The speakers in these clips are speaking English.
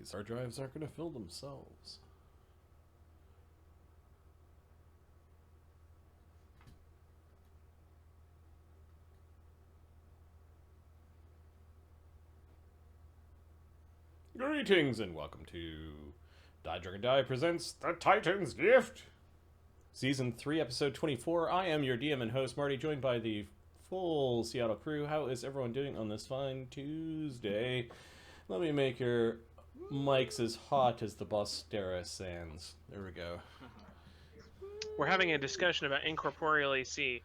These hard drives aren't going to fill themselves. Greetings and welcome to Die Dragon Die presents The Titan's Gift! Season 3, Episode 24. I am your DM and host, Marty, joined by the full Seattle crew. How is everyone doing on this fine Tuesday? Let me make your mics as hot as the Bostera sands. There we go. We're having a discussion about incorporeal AC.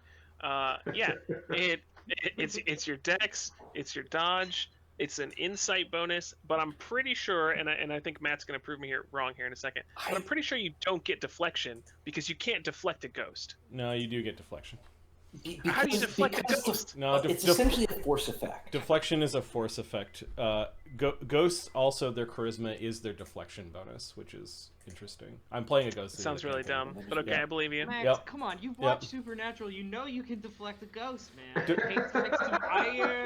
It's your dex, it's your dodge, it's an insight bonus, but I'm pretty sure, and I think Matt's going to prove me wrong here in a second, but I'm pretty sure you don't get deflection because you can't deflect a ghost. No, you do get deflection. How do you deflect a ghost? No, it's essentially a force effect. Deflection is a force effect. Ghosts also, their charisma is their deflection bonus, which is interesting. I'm playing a ghost. Sounds really dumb, but okay, yeah. I believe you. Max, come on, you've watched Supernatural. You know you can deflect a ghost, man.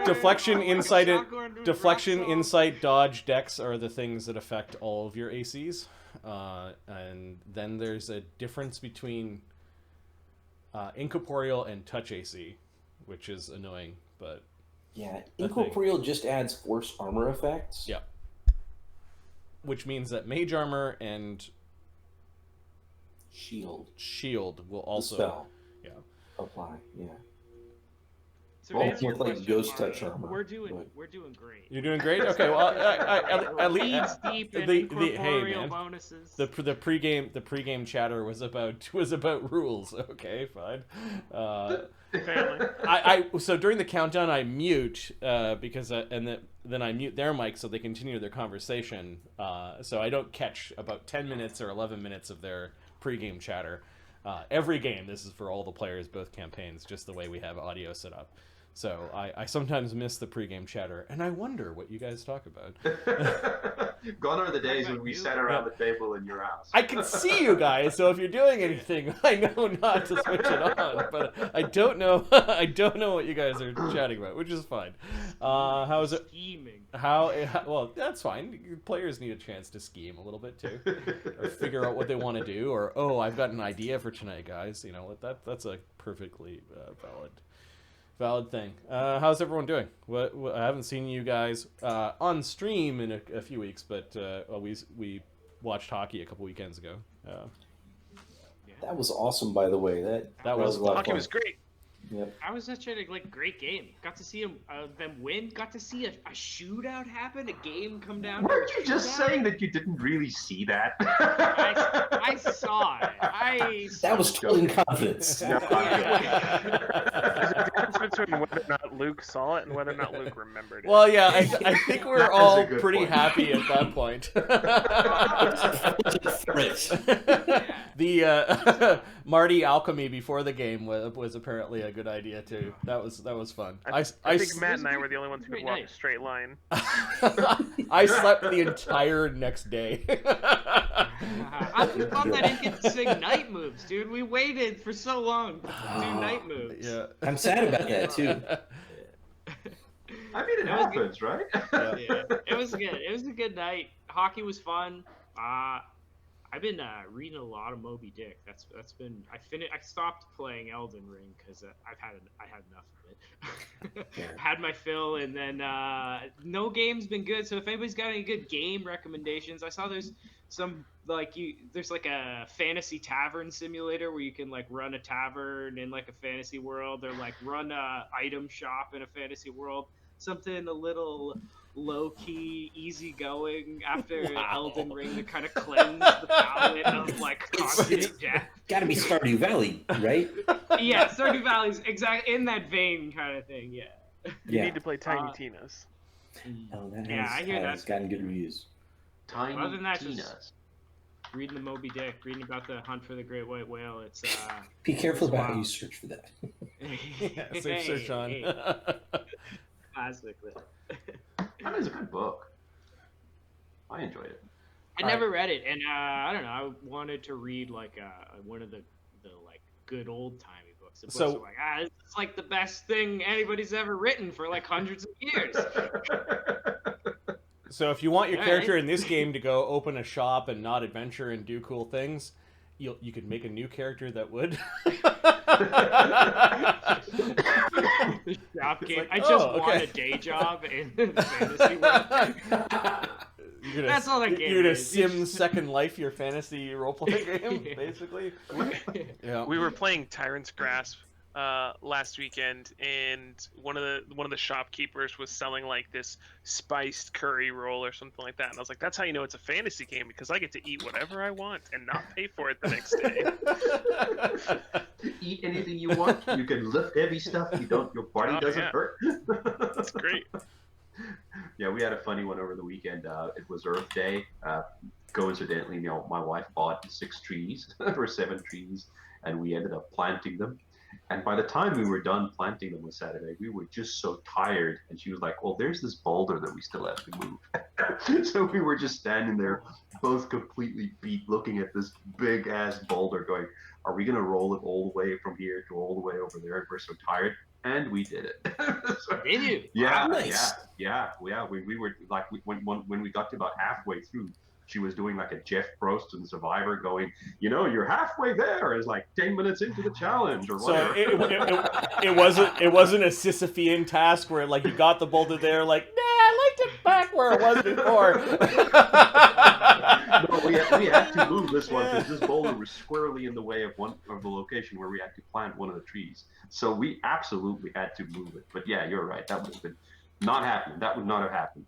Deflection, insight, dodge, dex are the things that affect all of your ACs. And then there's a difference between incorporeal and touch AC, which is annoying, but yeah, incorporeal just adds force armor effects. Yeah, which means that mage armor and shield will also apply. Yeah. So with like ghost touch armor. We're doing great. You're doing great. Okay, well, at least deep in incorporeal bonuses. The pregame chatter was about rules. Okay, fine. So during the countdown, I mute because then I mute their mic so they continue their conversation. So I don't catch about 10 minutes or 11 minutes of their pregame chatter. Every game, this is for all the players, both campaigns, just the way we have audio set up. So I sometimes miss the pregame chatter, and I wonder what you guys talk about. Gone are the days when we sat around the table in your house. I can see you guys, so if you're doing anything, I know not to switch it on. But I don't know. I don't know what you guys are chatting about, which is fine. How is it? Scheming. Well, that's fine. Players need a chance to scheme a little bit too, or figure out what they want to do, or I've got an idea for tonight, guys. You know, that's a perfectly valid thing. How's everyone doing? I haven't seen you guys on stream in a few weeks, but we watched hockey a couple weekends ago. That was awesome, by the way. That was a lot of hockey fun. was great. Yep. I was such a great game. Got to see them win. Got to see a shootout happen. A game come down. Weren't you just saying that you didn't really see that? I saw it. That was total confidence. There's a difference between whether or not Luke saw it and whether or not Luke remembered it. Well, yeah, I think we're all pretty happy at that point. The Marty alchemy before the game was apparently a good idea too. That was fun. I think Matt and I were the only ones who could walk a straight line. I slept the entire next day. I thought that he could sing night moves, dude. We waited for so long to do night moves. Yeah, I'm sad about that too. I mean, it happens, right? Yeah. It was good. It was a good night. Hockey was fun. I've been reading a lot of Moby Dick. That's been. I stopped playing Elden Ring because I had enough of it. Had my fill, and then no game's been good. So if anybody's got any good game recommendations, I saw there's some there's like a fantasy tavern simulator where you can like run a tavern in like a fantasy world, or like run a item shop in a fantasy world. Something a little low-key, easy-going after Elden Ring to kind of cleanse the palate of like constant death. Gotta be Stardew Valley, right? Yeah, Stardew Valley's exactly in that vein kind of thing. Yeah. You need to play Tiny Tina's. Oh, I hear that's gotten good reviews. Tiny Other than that, Tina's. just reading the Moby Dick, reading about the hunt for the great white whale. It's be careful about how you search for that. Yeah, safe search on. Classically. That is a good book. I enjoyed it. I never read it, and I don't know. I wanted to read like one of the like good old timey books. The books are like it's like the best thing anybody's ever written for like hundreds of years. So if you want your All character right. in this game to go open a shop and not adventure and do cool things, you could make a new character that would. The shop game. like, I just oh, want okay. a day job in the fantasy world. That's all that game You're gonna is. sim Second Life your fantasy roleplay game, Yeah. basically. Yeah. We were playing Tyrant's Grasp last weekend, and one of the shopkeepers was selling like this spiced curry roll or something like that, and I was like, "That's how you know it's a fantasy game, because I get to eat whatever I want and not pay for it the next day." Eat anything you want. You can lift heavy stuff. Your body doesn't hurt. That's great. Yeah, we had a funny one over the weekend. It was Earth Day. Coincidentally, my wife bought 6 trees or 7 trees, and we ended up planting them. And by the time we were done planting them on Saturday, we were just so tired. And she was like, "Well, there's this boulder that we still have to move." So we were just standing there, both completely beat, looking at this big ass boulder, going, "Are we gonna roll it all the way from here to all the way over there?" And we're so tired. And we did it. So, Did you? yeah, Nice. yeah. We were like, when we got to about halfway through, she was doing like a Jeff Prost and Survivor, going, "You're halfway there." It's like 10 minutes into the challenge or So whatever. it wasn't a Sisyphean task where like you got the boulder there, like, nah, I liked it back where it was before. No, we had to move this one because this boulder was squarely in the way of one of the location where we had to plant one of the trees. So we absolutely had to move it. But yeah, you're right. That would have been not happening. That would not have happened.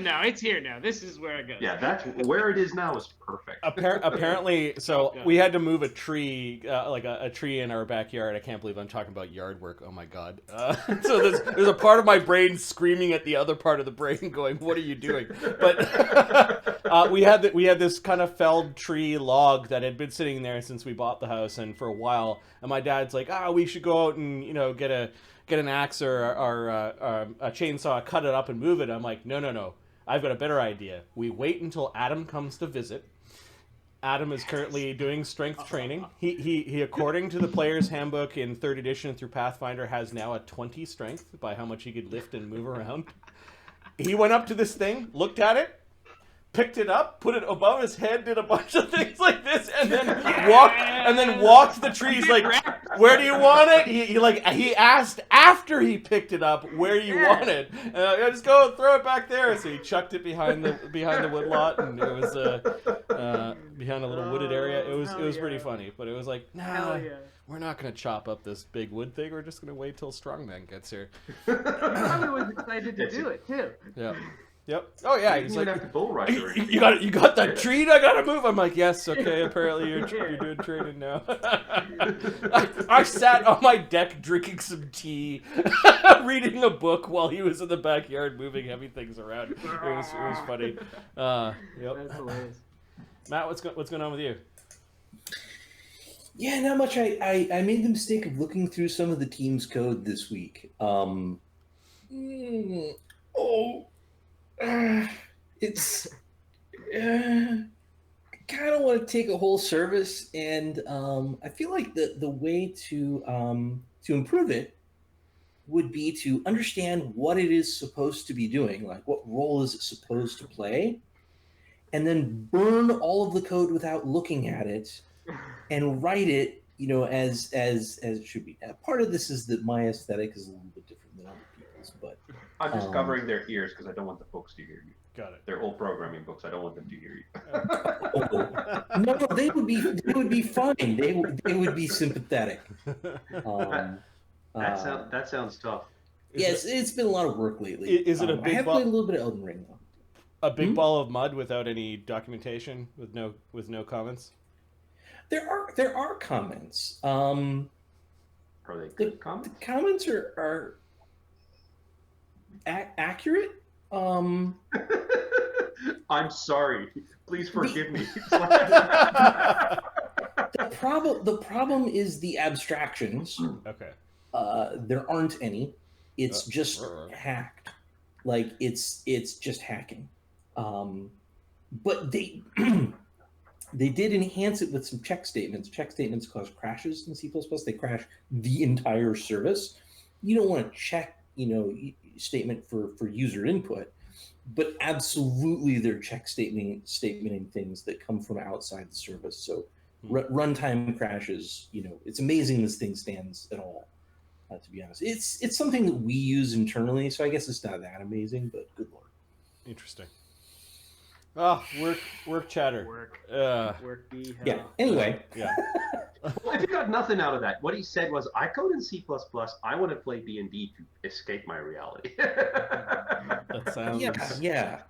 No, it's here now. This is where it goes. Yeah, that's where it is now is perfect. Apparently, so Okay. we had to move a tree, like a tree in our backyard. I can't believe I'm talking about yard work. Oh my god! So there's a part of my brain screaming at the other part of the brain, going, "What are you doing?" But we had this kind of felled tree log that had been sitting there since we bought the house, and for a while. And my dad's like, we should go out and get an axe or a chainsaw, cut it up and move it. I'm like, no. I've got a better idea. We wait until Adam comes to visit. Adam is currently doing strength training. He according to the player's handbook in 3rd edition through Pathfinder, has now a 20 strength by how much he could lift and move around. He went up to this thing, looked at it, picked it up, put it above his head, did a bunch of things like this, and then walked the trees like, "Where do you want it?" He asked after he picked it up, "Where do you want it?" And I just go throw it back there. So he chucked it behind the woodlot, and it was behind a little wooded area. It was pretty funny, but it was like, nah, we're not gonna chop up this big wood thing. We're just gonna wait till Strongman gets here. I was excited to do it too. Yeah. Yep. Oh yeah. You He's didn't like, have to bull rush or anything. you got that tree? I gotta move. I'm like, yes, okay. Apparently you're doing training now. I sat on my deck drinking some tea, reading a book while he was in the backyard moving heavy things around. It was funny. Yep. That's hilarious. Matt, what's going on with you? Yeah, not much. I made the mistake of looking through some of the team's code this week. It's kind of want to take a whole service, and I feel like the way to improve it would be to understand what it is supposed to be doing, like what role is it supposed to play, and then burn all of the code without looking at it and write it, as it should be. Now, part of this is that my aesthetic is a little bit different than other people's, but I'm just covering their ears because I don't want the folks to hear you. Got it. They're old programming books. I don't want them to hear you. no, they would be fine. They would be sympathetic. That sounds tough. Yes, it's been a lot of work lately. Is it a I big have ball? played a little bit of Elden Ring though. A big ball of mud without any documentation, with no comments. There are comments. Are they good The comments? comments are accurate. I'm sorry. Please forgive me. The problem is the abstractions. Okay. There aren't any. It's just hacked. Like it's just hacking. But they they did enhance it with some check statements. Check statements cause crashes in C++. They crash the entire service. You don't want to check, statement for user input. but absolutely they're check statementing things that come from outside the service. So runtime crashes, it's amazing this thing stands at all. To be honest, it's something that we use internally, so I guess it's not that amazing, but good lord. Interesting. Ah, work chatter. Work be hell. Yeah. Anyway. Yeah. Well, if you got nothing out of that, what he said was, I code in C++, I want to play D&D to escape my reality. That sounds... Yeah.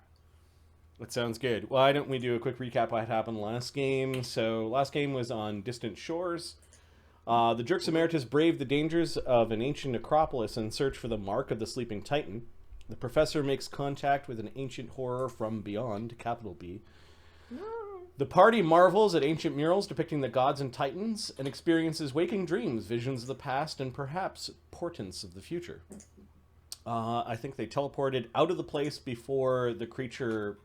That sounds good. Why don't we do a quick recap of what happened last game? So, last game was on Distant Shores. The Jerks Emeritus braved the dangers of an ancient necropolis in search for the mark of the sleeping titan. The professor makes contact with an ancient horror from beyond, capital B. The party marvels at ancient murals depicting the gods and titans and experiences waking dreams, visions of the past, and perhaps portents of the future. I think they teleported out of the place before the creature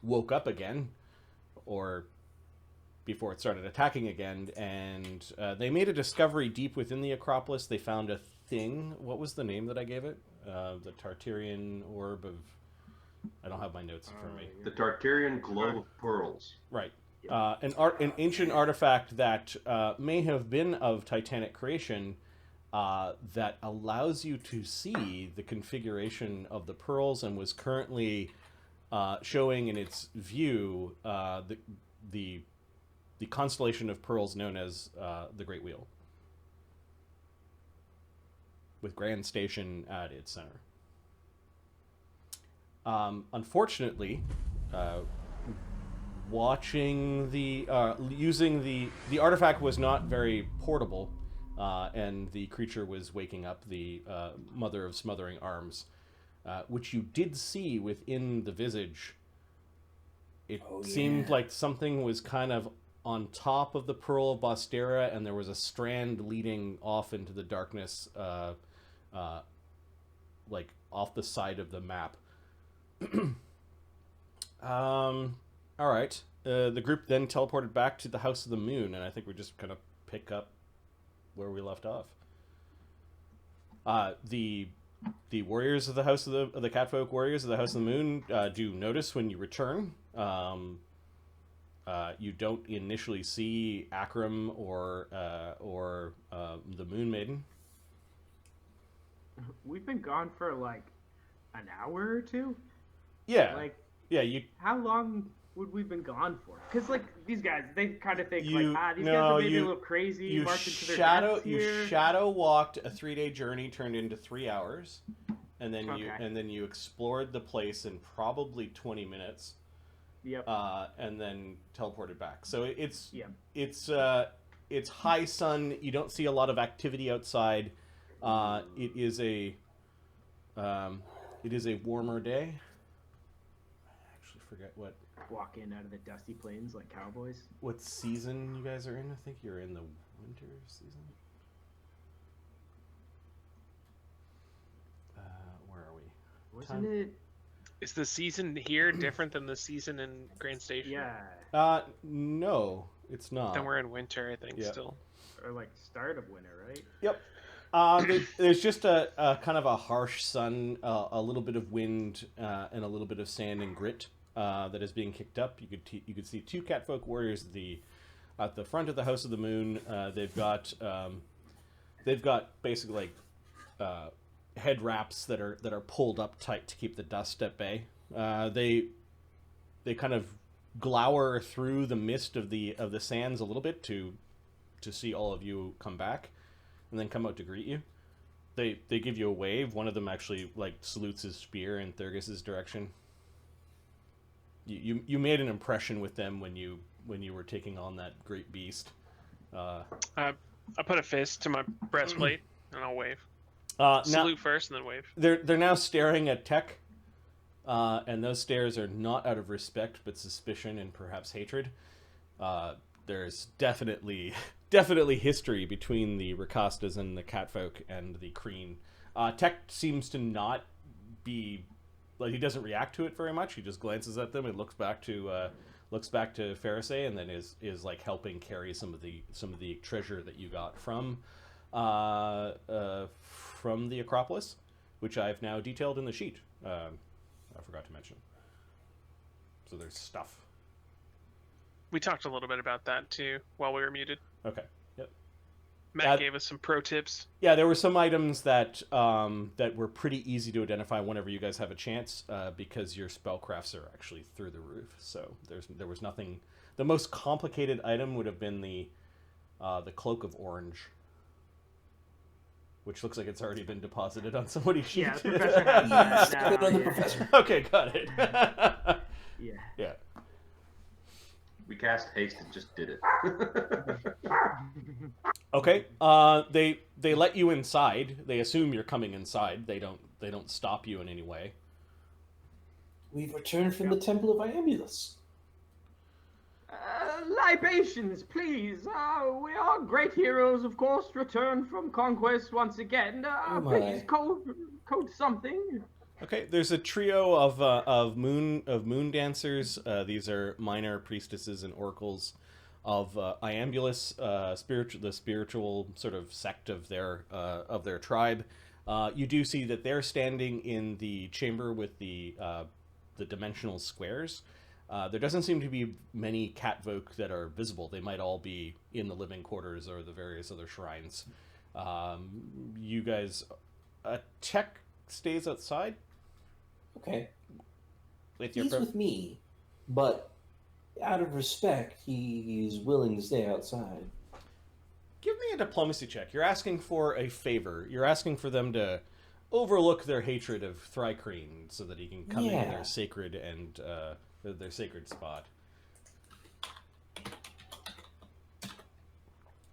woke up again, or before it started attacking again, and they made a discovery deep within the Acropolis. They found a thing. What was the name that I gave it? The Tartarian Orb of... I don't have my notes in front of me. The Tartarian Globe of Pearls. Right. An ancient artifact that may have been of Titanic creation that allows you to see the configuration of the pearls and was currently showing in its view the constellation of pearls known as the Great Wheel, with Grand Station at its center. Unfortunately, watching using the artifact was not very portable, and the creature was waking up the Mother of Smothering Arms, which you did see within the visage. It seemed like something was kind of on top of the Pearl of Bostera, and there was a strand leading off into the darkness, like off the side of the map. All right. The group then teleported back to the House of the Moon, and I think we just kind of pick up where we left off. The warriors of the House of the Catfolk warriors of the House of the Moon do notice when you return. You don't initially see Akram or the Moon Maiden. We've been gone for like an hour or two. Yeah. Like, yeah. How long would we been gone for? Because like these guys, they kind of think these guys are maybe a little crazy. Marching to their deaths here. You shadow walked a 3-day journey, turned into 3 hours, and then you explored the place in probably 20 minutes. Yep. And then teleported back. So it's high sun. You don't see a lot of activity outside. It is a warmer day. I actually forget what. Walk in out of the dusty plains like cowboys. What season you guys are in? I think you're in the winter season. Where are we? Wasn't it? Is the season here different than the season in Grand Station? Yeah. No, it's not. Then we're in winter, I think, Yeah. still. Or like start of winter, right? Yep. There's just a kind of a harsh sun, a little bit of wind, and a little bit of sand and grit that is being kicked up. You could see two catfolk warriors at the front of the House of the Moon. They've got basically like head wraps that are pulled up tight to keep the dust at bay. They kind of glower through the mist of the sands a little bit to see all of you come back, and then come out to greet you. They give you a wave. One of them actually like salutes his spear in Thurgus's direction. You made an impression with them when you were taking on that great beast. I put a fist to my breastplate and I'll wave. Salute first and then wave. They're now staring at Tech, and those stares are not out of respect but suspicion and perhaps hatred. There's definitely history between the Rakastas and the Catfolk and the Kreen. Tech seems to not be like, he doesn't react to it very much. He just glances at them and looks back to Faroesae, and then is like helping carry some of the treasure that you got from the Acropolis, which I've now detailed in the sheet. I forgot to mention. So there's stuff. We talked a little bit about that too while we were muted. Okay. Yep. Matt gave us some pro tips. Yeah, there were some items that that were pretty easy to identify whenever you guys have a chance, because your spellcrafts are actually through the roof. So there was nothing. The most complicated item would have been the Cloak of Orange, which looks like it's already been deposited on somebody's sheet. Yeah, the professor has that now, Put it on the yeah. professor. Okay, got it. Yeah. Yeah. We cast haste and just did it. Okay. They let you inside. They assume you're coming inside. They don't stop you in any way. We've returned from the Temple of Iambulus. Libations, please. We are great heroes, of course, returned from conquest once again. Oh my. Please, code something. Okay, there's a trio of moon dancers. These are minor priestesses and oracles of Iambulus, the spiritual sort of sect of their tribe. You do see that they're standing in the chamber with the dimensional squares. There doesn't seem to be many catfolk that are visible. They might all be in the living quarters or the various other shrines. You guys, Tech stays outside. Okay. With your He's with me, but out of respect, he's willing to stay outside. Give me a diplomacy check. You're asking for a favor. You're asking for them to overlook their hatred of Thrycreen so that he can come in their sacred and their sacred spot.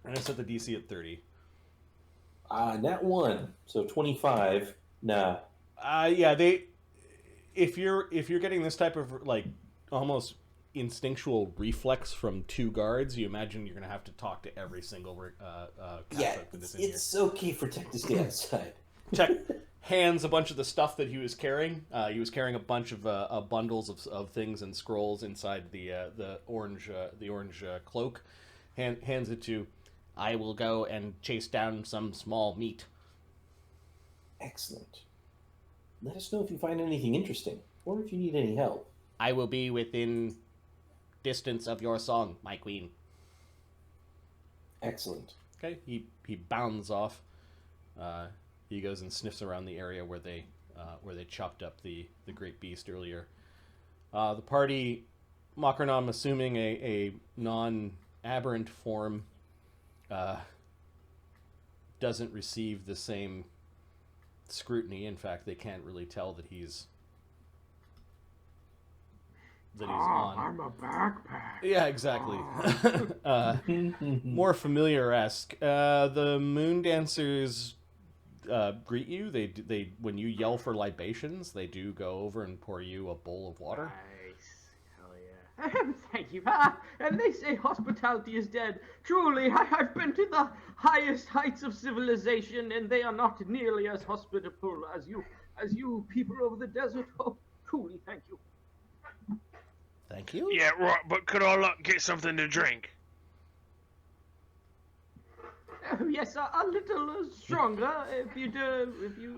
And I set the DC at 30. Nat 1, so 25. Nah. Yeah, if you're getting this type of like almost instinctual reflex from two guards, you imagine you're gonna have to talk to every single Catholic that is in here. It's okay for Tech to stay outside. Tech hands a bunch of the stuff that he was carrying. He was carrying a bunch of bundles of things and scrolls inside the orange cloak. Hands it to. I will go and chase down some small meat. Excellent. Let us know if you find anything interesting, or if you need any help. I will be within distance of your song, my queen. Excellent. Okay, he bounds off. He goes and sniffs around the area where they chopped up the great beast earlier. The party, Mockernum, assuming a non-aberrant form, doesn't receive the same scrutiny. In fact, they can't really tell that he's on. I'm a backpack. Yeah, exactly. More familiar-esque. The moon dancers greet you. They when you yell for libations, they do go over and pour you a bowl of water. Nice. Hell yeah. Thank you. And they say hospitality is dead. Truly, I've been to the highest heights of civilization, and they are not nearly as hospitable as you people of the desert. Oh, truly, thank you. Thank you. Yeah, right, but could I get something to drink? Yes, a little stronger, if you.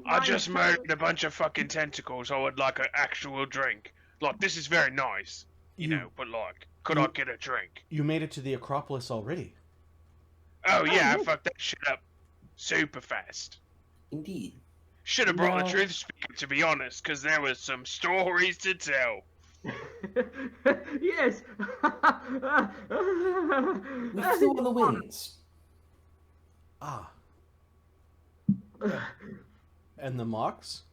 I just murdered a bunch of fucking tentacles. I would like an actual drink. Like, this is very nice, you know, but like, could I get a drink? You made it to the Acropolis already. Oh yeah, I fucked that shit up super fast. Indeed. Should have brought the truth speaker, to be honest, because there was some stories to tell. Yes. We flew on the winds. Ah. And the Mocks?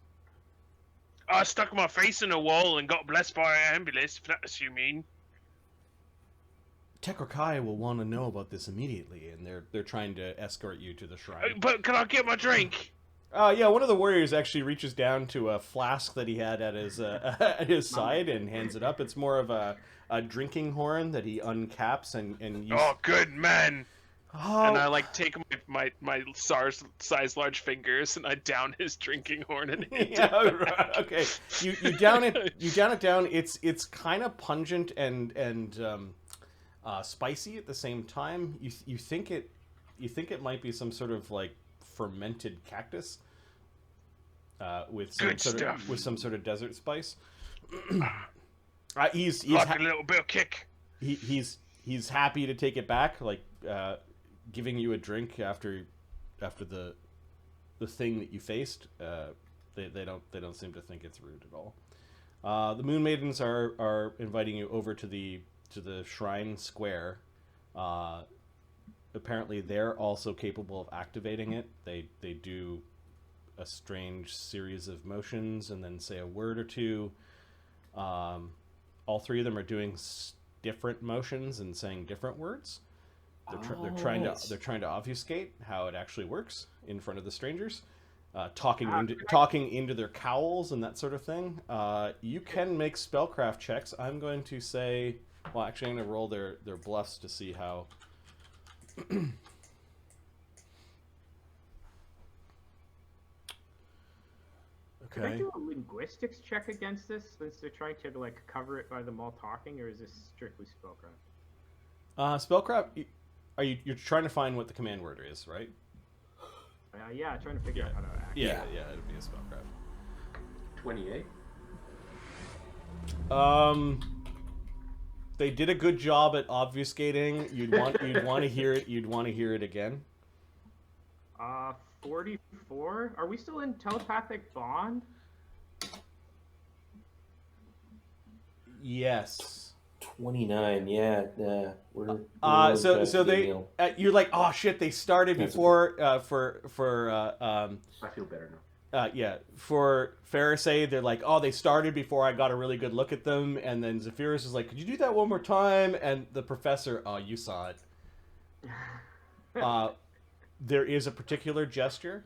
I stuck my face in a wall and got blessed by an ambulance, if that's what you mean. Tekrakai will want to know about this immediately, and they're trying to escort you to the shrine. But can I get my drink? Yeah, one of the warriors actually reaches down to a flask that he had at his at his side and hands it up. It's more of a drinking horn that he uncaps and uses. Oh, good man. Oh. And I take my size large fingers and I down his drinking horn and Yeah, right. Okay. You down it down. It's kind of pungent and spicy at the same time. You think it might be some sort of like fermented cactus with some sort of desert spice. He's Like a little bit of kick. he's happy to take it back, like giving you a drink after the thing that you faced. They don't seem to think it's rude at all. The Moon Maidens are inviting you over to the shrine square. Apparently, they're also capable of activating it. They do a strange series of motions and then say a word or two. All three of them are doing different motions and saying different words. They're trying to obfuscate how it actually works in front of the strangers, talking into their cowls and that sort of thing. You can make spellcraft checks. I'm going to say, well, actually, I'm going to roll their bluffs to see how. Can I Okay. do a linguistics check against this since they're trying to like cover it by them all talking, or is this strictly spellcraft? Spellcraft. You're trying to find what the command word is, right? Yeah, trying to figure out how to act. Yeah, it'd be a spellcraft. 28. They did a good job at obfuscating. You'd want to hear it. You'd want to hear it again. 44. Are we still in telepathic bond? Yes. 29. Yeah. We're So they you're like, oh shit, they started before I feel better now. yeah, for Faroesae, they're like, oh, they started before I got a really good look at them, and then Zephyrus is like, could you do that one more time? And the professor, oh, you saw it. There is a particular gesture.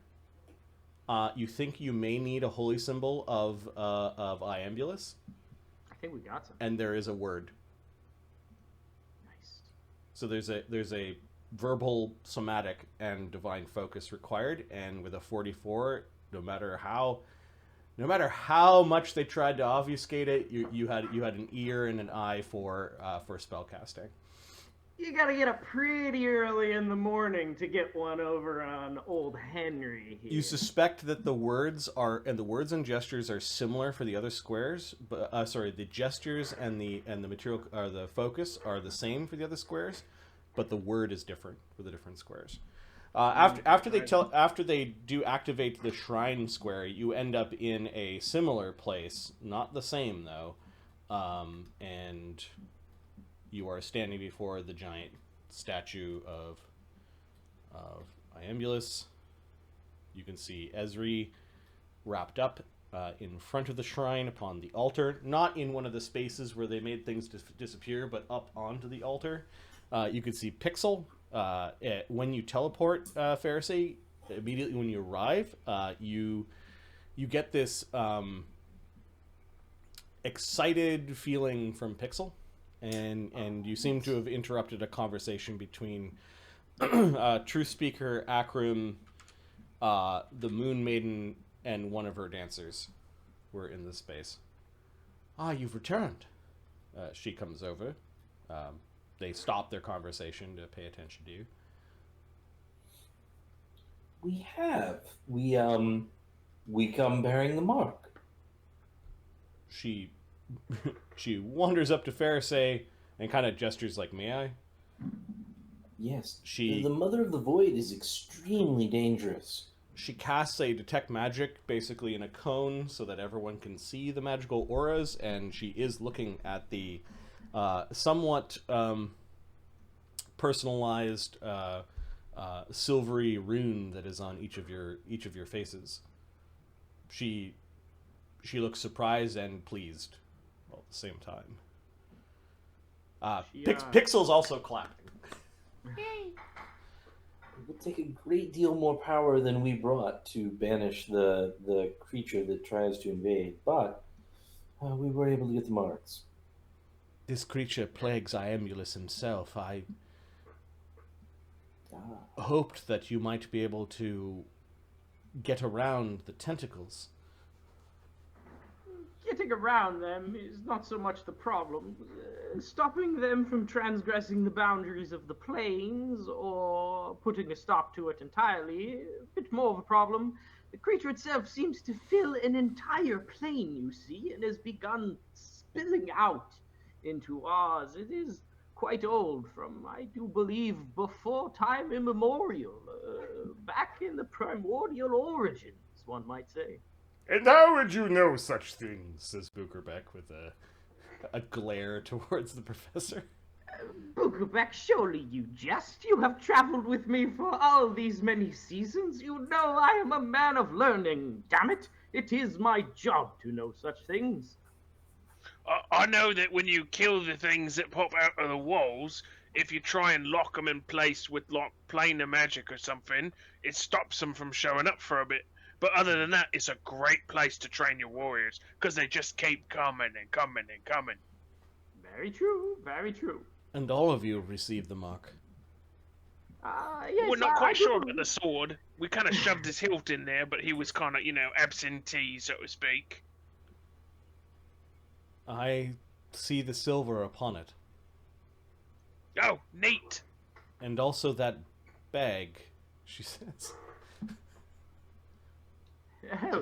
You think you may need a holy symbol of Iambulus, I think we got some. and there is a word. Nice. So there's a verbal, somatic, and divine focus required, and with a 44, no matter how much they tried to obfuscate it, you had an ear and an eye for spellcasting. You gotta get up pretty early in the morning to get one over on old Henry here. You suspect that the words and gestures are similar for the other squares, but the gestures and the material or the focus are the same for the other squares, but the word is different for the different squares. After they do activate the shrine square, you end up in a similar place, not the same though, and you are standing before the giant statue of Iambulus. You can see Esri wrapped up in front of the shrine upon the altar, not in one of the spaces where they made things disappear, but up onto the altar. You can see Pixel. When you teleport, Faroesae, immediately when you arrive, you get this excited feeling from Pixel, and you seem to have interrupted a conversation between Truth Speaker, Akram, the Moon Maiden, and one of her dancers were in this space. Ah, you've returned. She comes over. They stop their conversation to pay attention to you. We have. We come bearing the mark. She wanders up to Faroesae and kind of gestures like, may I? Yes. She- The Mother of the Void is extremely dangerous. She casts a detect magic basically in a cone so that everyone can see the magical auras, and she is looking at the somewhat personalized silvery rune that is on each of your faces. She looks surprised and pleased all at the same time. Pixel's also clapping. It would take a great deal more power than we brought to banish the creature that tries to invade, but we were able to get the marks. This creature plagues Iambulus himself. I hoped that you might be able to get around the tentacles. Getting around them is not so much the problem. Stopping them from transgressing the boundaries of the planes or putting a stop to it entirely, a bit more of a problem. The creature itself seems to fill an entire plane, you see, and has begun spilling out into ours. It is quite old, from, I do believe, before time immemorial, back in the primordial origins, one might say. And how would you know such things? Says Bukerbeck with a glare towards the professor. Bukerbeck, surely you jest. You have traveled with me for all these many seasons. You know I am a man of learning. Damn it, it is my job to know such things. I know that when you kill the things that pop out of the walls, if you try and lock them in place with planar magic or something, it stops them from showing up for a bit. But other than that, it's a great place to train your warriors, because they just keep coming and coming and coming. Very true, very true. And all of you received the mark. Yes, We're not quite do sure about the sword. We kind of shoved his hilt in there, but he was kind of, absentee, so to speak. I see the silver upon it. Oh, neat. And also that bag, she says.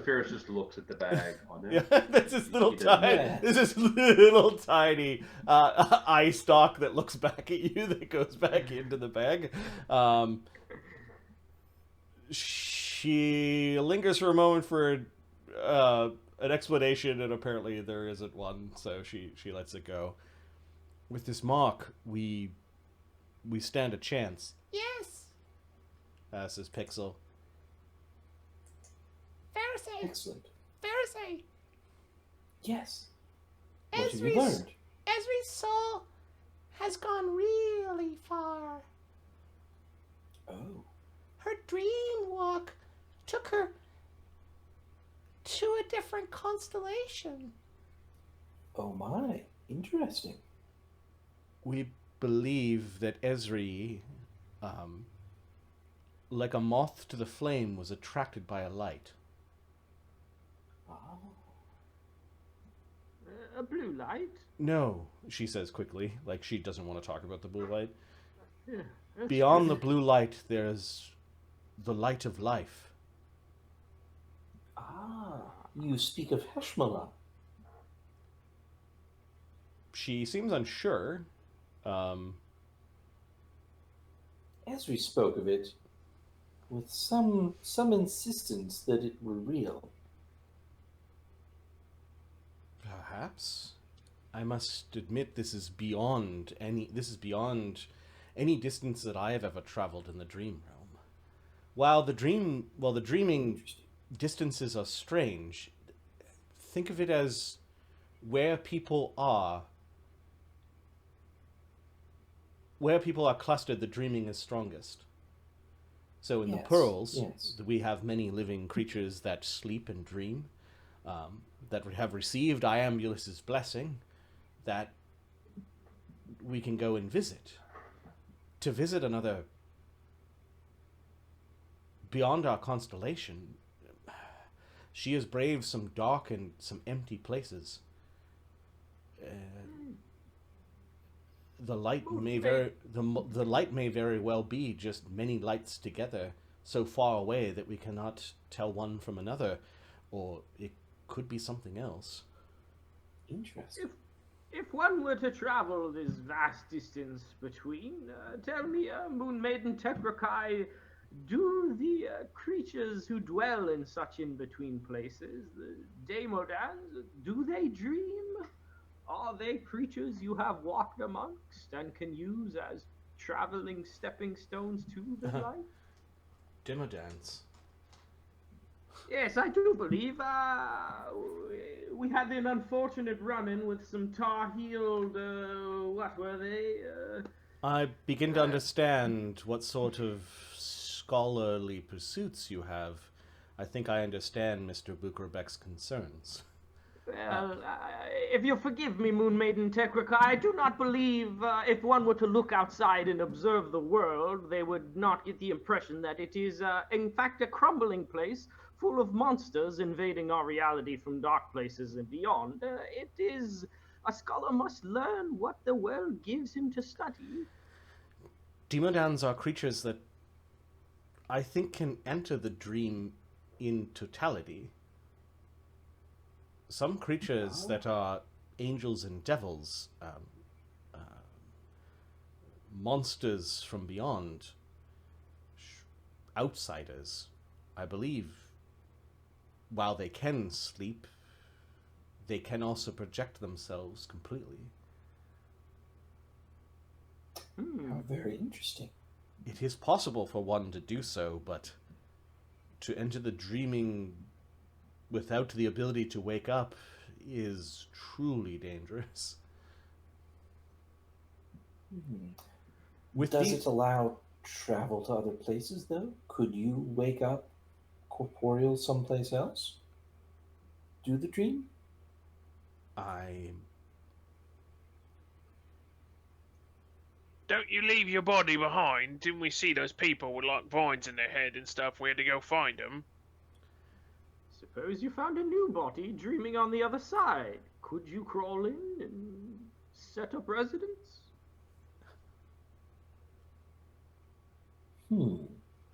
Ferris just looks at the bag on it. Yeah, this is little He doesn't- tiny. Yeah. This is little tiny eye stalk that looks back at you that goes back into the bag. She lingers for a moment for an explanation, and apparently there isn't one, so she lets it go. With this mark, we stand a chance. Yes, says Pixel. Faroesae. Excellent. Faroesae. Yes. What have you learned? Ezri's soul has gone really far. Oh. Her dream walk took her to a different constellation. Oh my. Interesting. We believe that Ezri, like a moth to the flame, was attracted by a light. Ah. A blue light? No, she says quickly, like she doesn't want to talk about the blue light. Yeah, that's Beyond the good. blue light, there's the light of life. Ah. You speak of Heshmala. She seems unsure. Ezri spoke of it with some insistence that it were real. Perhaps. I must admit this is beyond any distance that I have ever traveled in the dream realm. While the dreaming Interesting. distances are strange, think of it as where people are clustered, the dreaming is strongest. So in the Yes, pearls, yes. we have many living creatures that sleep and dream, that have received Iambulus's blessing, that we can go and visit. To visit another beyond our constellation, she has braved some dark and some empty places. The light may the light may very well be just many lights together, so far away that we cannot tell one from another, or it could be something else. Interesting. If one were to travel this vast distance between, tell me, Moon Maiden Tekrakai, do the creatures who dwell in such in-between places, the Demodans, do they dream? Are they creatures you have walked amongst and can use as traveling stepping stones to the light? Demodans. Yes, I do believe. We had an unfortunate run-in with some tar-heeled. What were they? I begin to understand what sort of scholarly pursuits you have. I think I understand Mr. Bukerbeck's concerns. Well, if you forgive me, Moon Maiden Tekrakai, I do not believe if one were to look outside and observe the world, they would not get the impression that it is, in fact, a crumbling place full of monsters invading our reality from dark places and beyond. It is... A scholar must learn what the world gives him to study. Demodans are creatures that I think can enter the dream in totality. Some creatures that are angels and devils, monsters from beyond, outsiders, I believe, while they can sleep, they can also project themselves completely. How very interesting. It is possible for one to do so, but to enter the dreaming without the ability to wake up is truly dangerous. Does it allow travel to other places, though? Could you wake up corporeal someplace else? Do the dream? Don't you leave your body behind? Didn't we see those people with like vines in their head and stuff? We had to go find them. Suppose you found a new body dreaming on the other side. Could you crawl in and set up residence?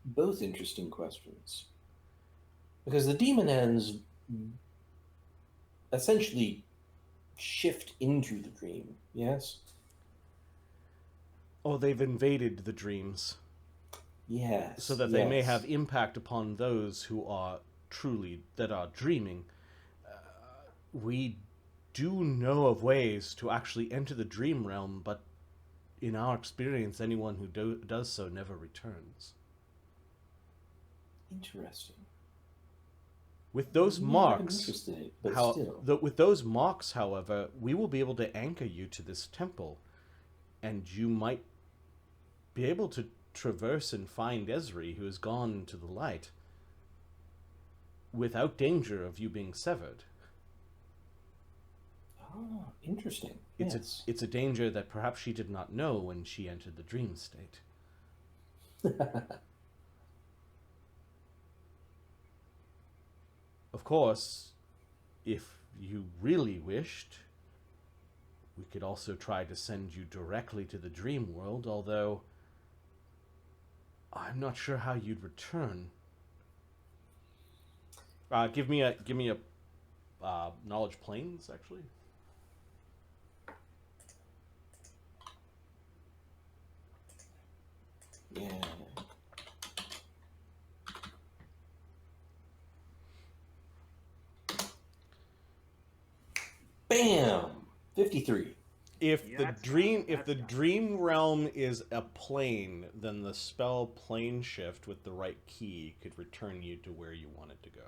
Both interesting questions. Because the demon ends essentially shift into the dream, yes? Or they've invaded the dreams. Yes. So that they may have impact upon those who are that are dreaming. We do know of ways to actually enter the dream realm, but in our experience, anyone who does so never returns. Interesting. With those marks, with those marks, however, we will be able to anchor you to this temple, and you might be able to traverse and find Ezri, who has gone to the light, without danger of you being severed. Oh, interesting. It's a danger that perhaps she did not know when she entered the dream state. Of course, if you really wished, we could also try to send you directly to the dream world, although I'm not sure how you'd return. Give me a knowledge planes, actually. Yeah. Bam! 53. If the dream realm is a plane, then the spell plane shift with the right key could return you to where you wanted to go.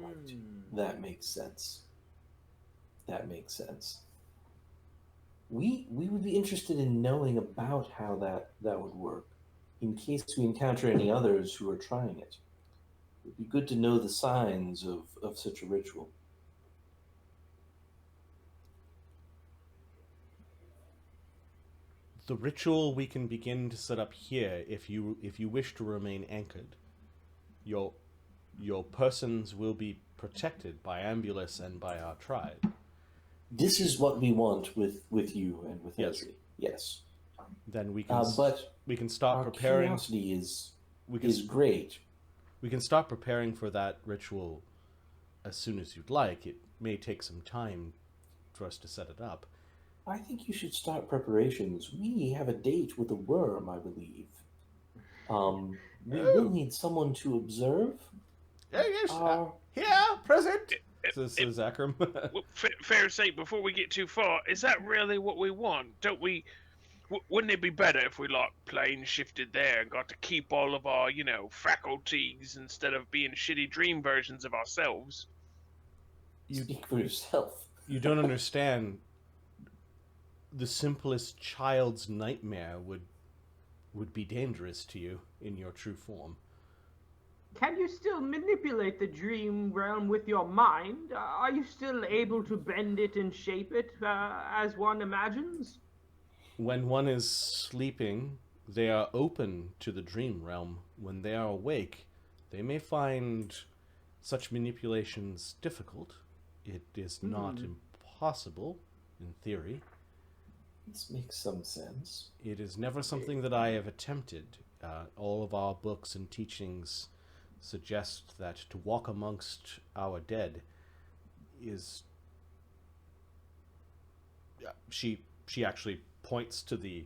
Right. That makes sense. We would be interested in knowing about how that would work, in case we encounter any others who are trying it. It would be good to know the signs of such a ritual. The ritual we can begin to set up here if you wish to remain anchored. Your persons will be protected by Ambulus and by our tribe. This is what we want with you and with Yes. Ezri. Yes. Then we can but we can start our preparing. Curiosity is great. We can start preparing for that ritual as soon as you'd like. It may take some time for us to set it up. I think you should start preparations. We have a date with a worm, I believe. We will need someone to observe. Yes, here, present. This is Akram. Faroesae, before we get too far, is that really what we want? Don't we? Wouldn't it be better if we like plane shifted there and got to keep all of our, faculties instead of being shitty dream versions of ourselves? You speak for yourself. You don't understand. The simplest child's nightmare would be dangerous to you in your true form. Can you still manipulate the dream realm with your mind? Are you still able to bend it and shape it as one imagines? When one is sleeping, they are open to the dream realm. When they are awake, they may find such manipulations difficult. It is not impossible, in theory. This makes some sense. It is never something that I have attempted. All of our books and teachings suggest that to walk amongst our dead is... She actually points to the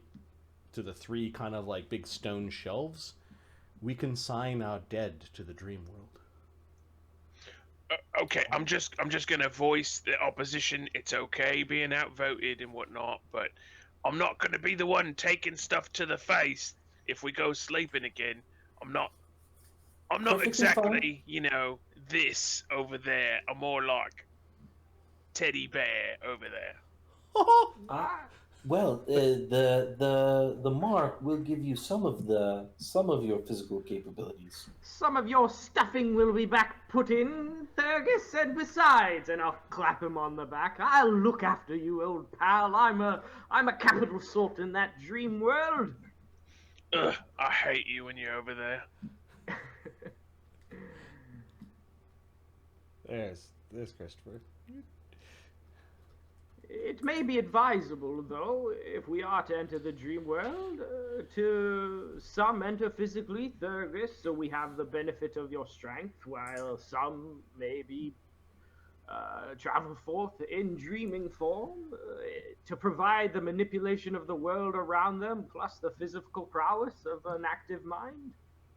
three kind of like big stone shelves. We consign our dead to the dream world. Okay, I'm just gonna voice the opposition. It's okay being outvoted and whatnot, but I'm not gonna be the one taking stuff to the face if we go sleeping again. I'm not Perfectly exactly, you know, this over there. I'm more like teddy bear over there. Well, the mark will give you some of your physical capabilities. Some of your stuffing will be back put in, Thurgus, and besides, and I'll clap him on the back, I'll look after you, old pal. I'm a capital sort in that dream world. Ugh, I hate you when you're over there. There's Christopher. It may be advisable, though, if we are to enter the dream world, to some enter physically, Thurgus, so we have the benefit of your strength, while some maybe travel forth in dreaming form to provide the manipulation of the world around them, plus the physical prowess of an active mind.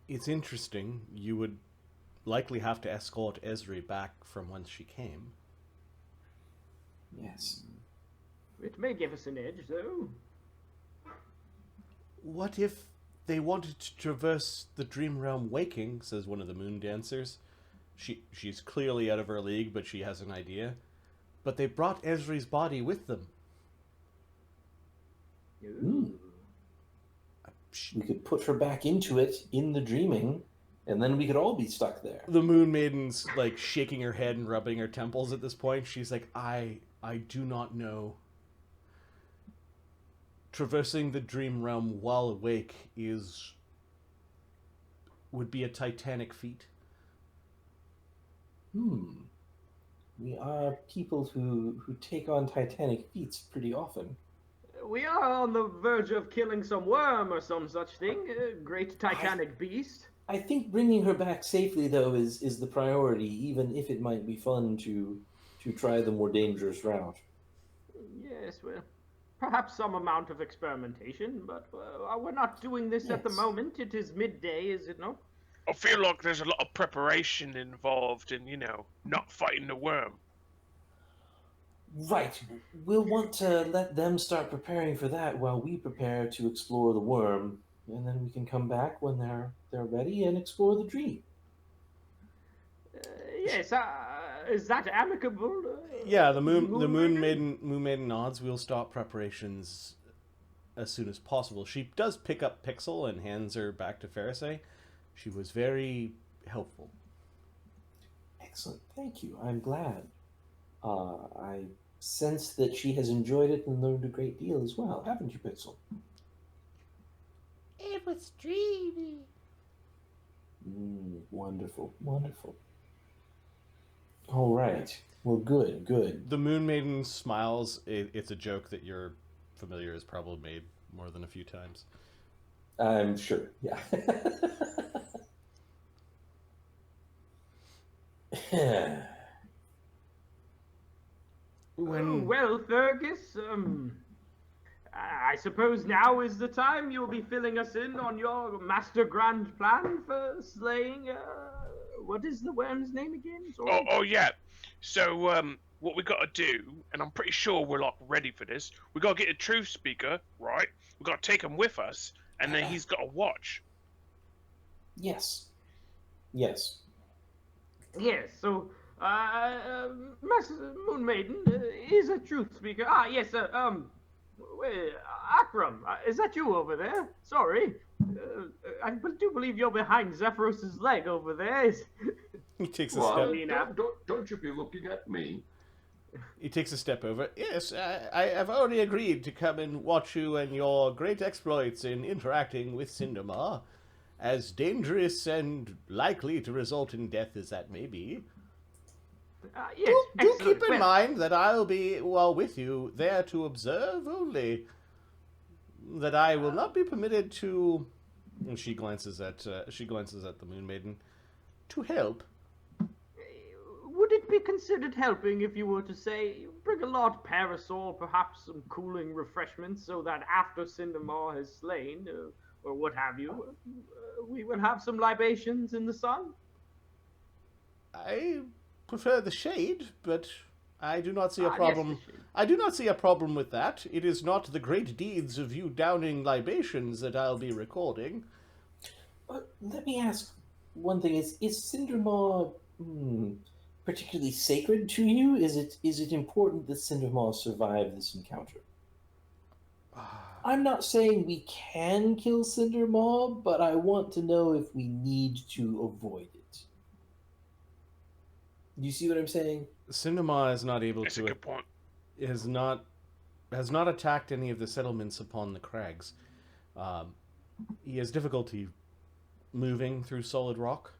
It's interesting. You would likely have to escort Esri back from whence she came. Yes. It may give us an edge, though. What if they wanted to traverse the dream realm waking, says one of the moon dancers. She's clearly out of her league, but she has an idea. But they brought Esri's body with them. We could put her back into it in the dreaming, and then we could all be stuck there. The Moon Maiden's like shaking her head and rubbing her temples at this point. She's like, I do not know. Traversing the dream realm while awake would be a titanic feat. We are people who take on titanic feats pretty often. We are on the verge of killing some worm or some such thing, a great titanic beast. I think bringing her back safely, though, is the priority, even if it might be fun to try the more dangerous route. Yes, well, perhaps some amount of experimentation, but we're not doing this at the moment. It is midday, is it not? I feel like there's a lot of preparation involved in, you know, not fighting the worm. Right. We'll want to let them start preparing for that while we prepare to explore the worm, and then we can come back when they're ready and explore the dream. Yes. Is that amicable? Yeah, the Moon Maiden nods. We'll start preparations as soon as possible. She does pick up Pixel and hands her back to Faroesae. She was very helpful. Excellent. Thank you. I'm glad. I sense that she has enjoyed it and learned a great deal as well, haven't you, Pixel? It was dreamy. Wonderful, wonderful. All right. Well, good, good. The Moon Maiden smiles. It's a joke that your familiar has probably made more than a few times. I'm sure, yeah. Well, Thurgus, I suppose now is the time you'll be filling us in on your master grand plan for slaying, what is the worm's name again? Sorry. Oh yeah. So, what we gotta do, and I'm pretty sure we're like ready for this, we gotta get a truth speaker, right? We gotta take him with us, and then he's gotta watch. Yes. Yes. Yes, so, Master Moon Maiden is a truth speaker. Ah, yes, Akram, is that you over there? Sorry. I do believe you're behind Zephyros's leg over there. He takes a step. Don't you be looking at me. He takes a step over. Yes, I have already agreed to come and watch you and your great exploits in interacting with Cindermar, as dangerous and likely to result in death as that may be. Yes, do keep in mind that I'll be, with you, there to observe only. That I will not be permitted to... And she glances at the Moon Maiden. to help. Would it be considered helping if you were to say, bring a large parasol, perhaps some cooling refreshments, so that after Cindermar has slain, or what have you, we will have some libations in the sun? I prefer the shade, but I do not see a Yes, problem. the shade. I do not see a problem with that. It is not the great deeds of you downing libations that I'll be recording. Let me ask one thing: Is Cindermaw particularly sacred to you? Is it important that Cindermaw survive this encounter? I'm not saying we can kill Cindermaw, but I want to know if we need to avoid it. You see what I'm saying? Cindermaw is not able That's a to. good point. Has not attacked any of the settlements upon the crags. He has difficulty moving through solid rock,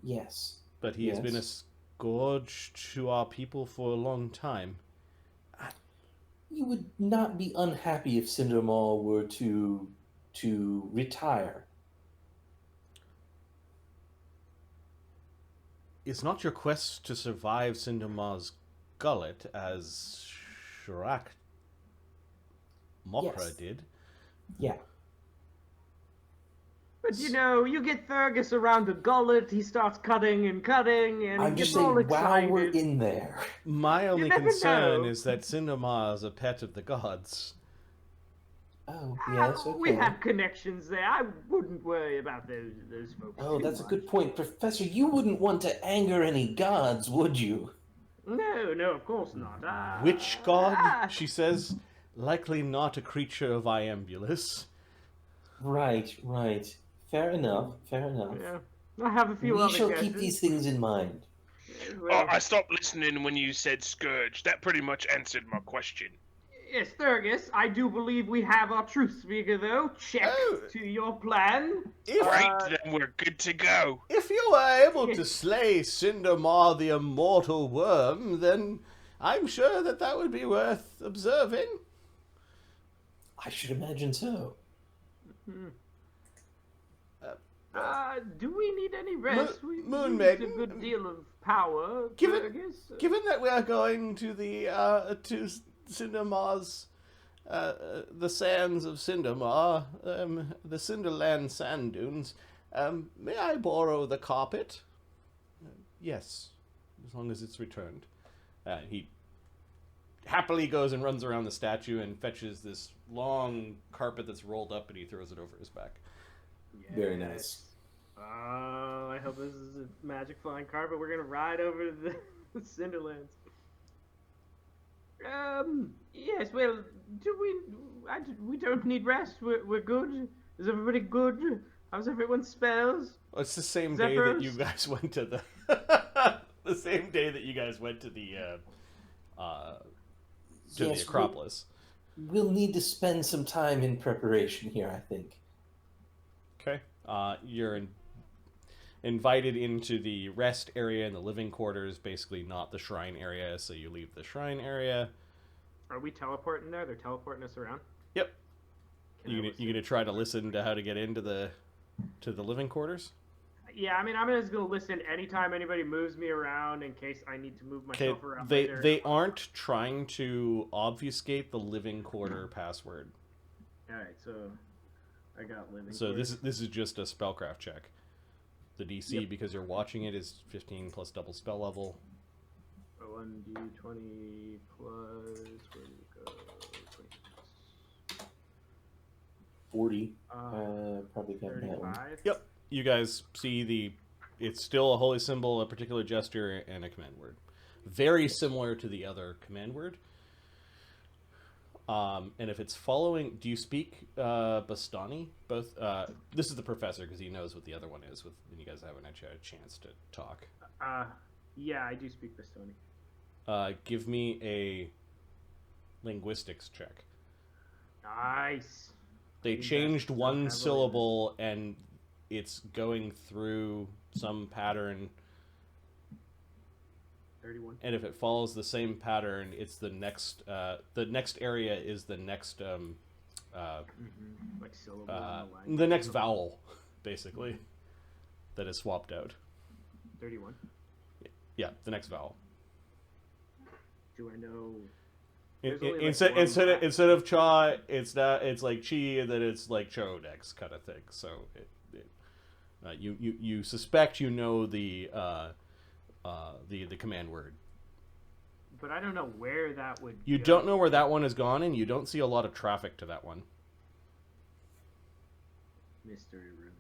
Yes. but he has been a scourge to our people for a long time. You would not be unhappy if Cindermaw were to retire. Is not your quest to survive Cindermaw's gullet as Shirak Mokra Yes. did? Yeah. But you know, you get Thurgus around a gullet, he starts cutting, and I'm he just gets all saying, while excited. we're in there. My only never concern know. is that Cindermaw is a pet of the gods. Oh, yes, okay. We have connections there. I wouldn't worry about those folks. Oh, too that's a much. good point. Professor, you wouldn't want to anger any gods, would you? No, of course not. Which god? She says, likely not a creature of Iambulus. Right. Fair enough. Yeah, I have a few We other shall guesses. keep these things in mind. Well, I stopped listening when you said scourge. That pretty much answered my question. yes, Thurgus, I do believe we have our truth speaker, though. Check to your plan. Right, then we're good to go. If you were able to slay Cindermaw the immortal worm, then I'm sure that would be worth observing. I should imagine so. Do we need any rest? We've Moon used Maiden, a good deal of power, given- Thurgus. Given that we are going to the to Cindermaw's the sands of Cindermaw, the Cinderland sand dunes, may I borrow the carpet? Yes, as long as it's returned. He happily goes and runs around the statue and fetches this long carpet that's rolled up, and he throws it over his back. Very nice. Oh, I hope this is a magic flying carpet. We're gonna ride over to the Cinderlands. Yes. Well, we don't need rest. We're good. Is everybody good? How's everyone's spells? Well, it's the same day that you guys went to the the same day that you guys went to the Yes, Acropolis. We'll need to spend some time in preparation here, I think. Okay. You're invited into the rest area and the living quarters, basically not the shrine area, so you leave the shrine area. Are we teleporting there? They're teleporting us around. Yep. Can You I gonna, listen? you gonna try to listen to how to get into the living quarters? Yeah, I mean, I'm just gonna listen anytime anybody moves me around in case I need to move Okay. myself around They later. they aren't trying to obfuscate the living quarter password. All right, so I got living. So quarters. this is just a spellcraft check. The DC, because you're watching it, is 15 plus double spell level. 1d20 plus. Where do we go? 40. Uh, Probably got that one. 35. Yep. You guys see it's still a holy symbol, a particular gesture, and a command word. Very similar to the other command word. And if it's following, do you speak Bastani? Both. This is the professor because he knows what the other one is. When you guys haven't had a chance to talk. Yeah, I do speak Bastoni. Give me a linguistics check. Nice. They Invest changed so one heavily in syllable, and it's going through some pattern. 31. And if it follows the same pattern, it's the next area is the next Like syllable in the the next vowel, basically, that is swapped out. 31. Yeah, the next vowel. Do I know? Instead of cha, it's like chi, and then it's like cho next kind of thing. So you suspect you know the command word. But I don't know where that would. You go. don't know where that one has gone, and you don't see a lot of traffic to that one. Mystery room.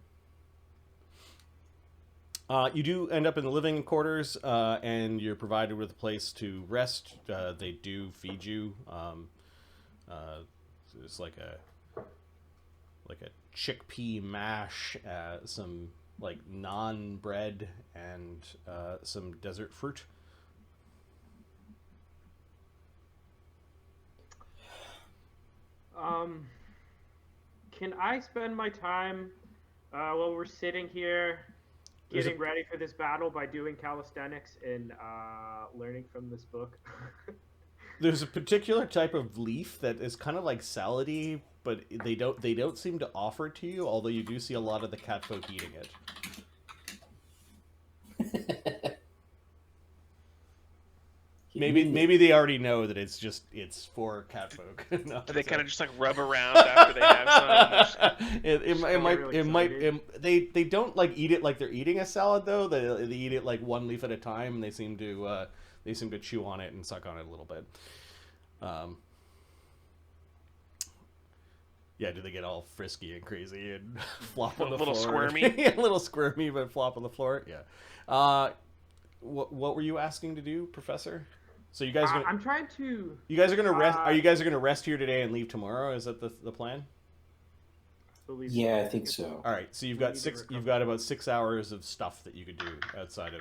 You do end up in the living quarters, and you're provided with a place to rest. They do feed you. It's like a chickpea mash, some like naan bread, and some desert fruit. Can I spend my time while we're sitting here getting ready for this battle by doing calisthenics and learning from this book? There's a particular type of leaf that is kind of like salady, but they don't seem to offer it to you, although you do see a lot of the catfolk eating it. Maybe they already know that it's for catfolk. They kind of just like rub around after they have some. They don't like eat it like they're eating a salad though. They eat it like one leaf at a time, and they seem to chew on it and suck on it a little bit. Yeah, do they get all frisky and crazy and flop on the floor? A little squirmy. Yeah, a little squirmy, but flop on the floor. Yeah. What were you asking to do, Professor? So you guys are gonna, I'm trying to. You guys are gonna rest. Are you guys gonna rest here today and leave tomorrow? Is that the plan? Yeah, I think so. All right. So you've got about 6 hours of stuff that you could do outside of.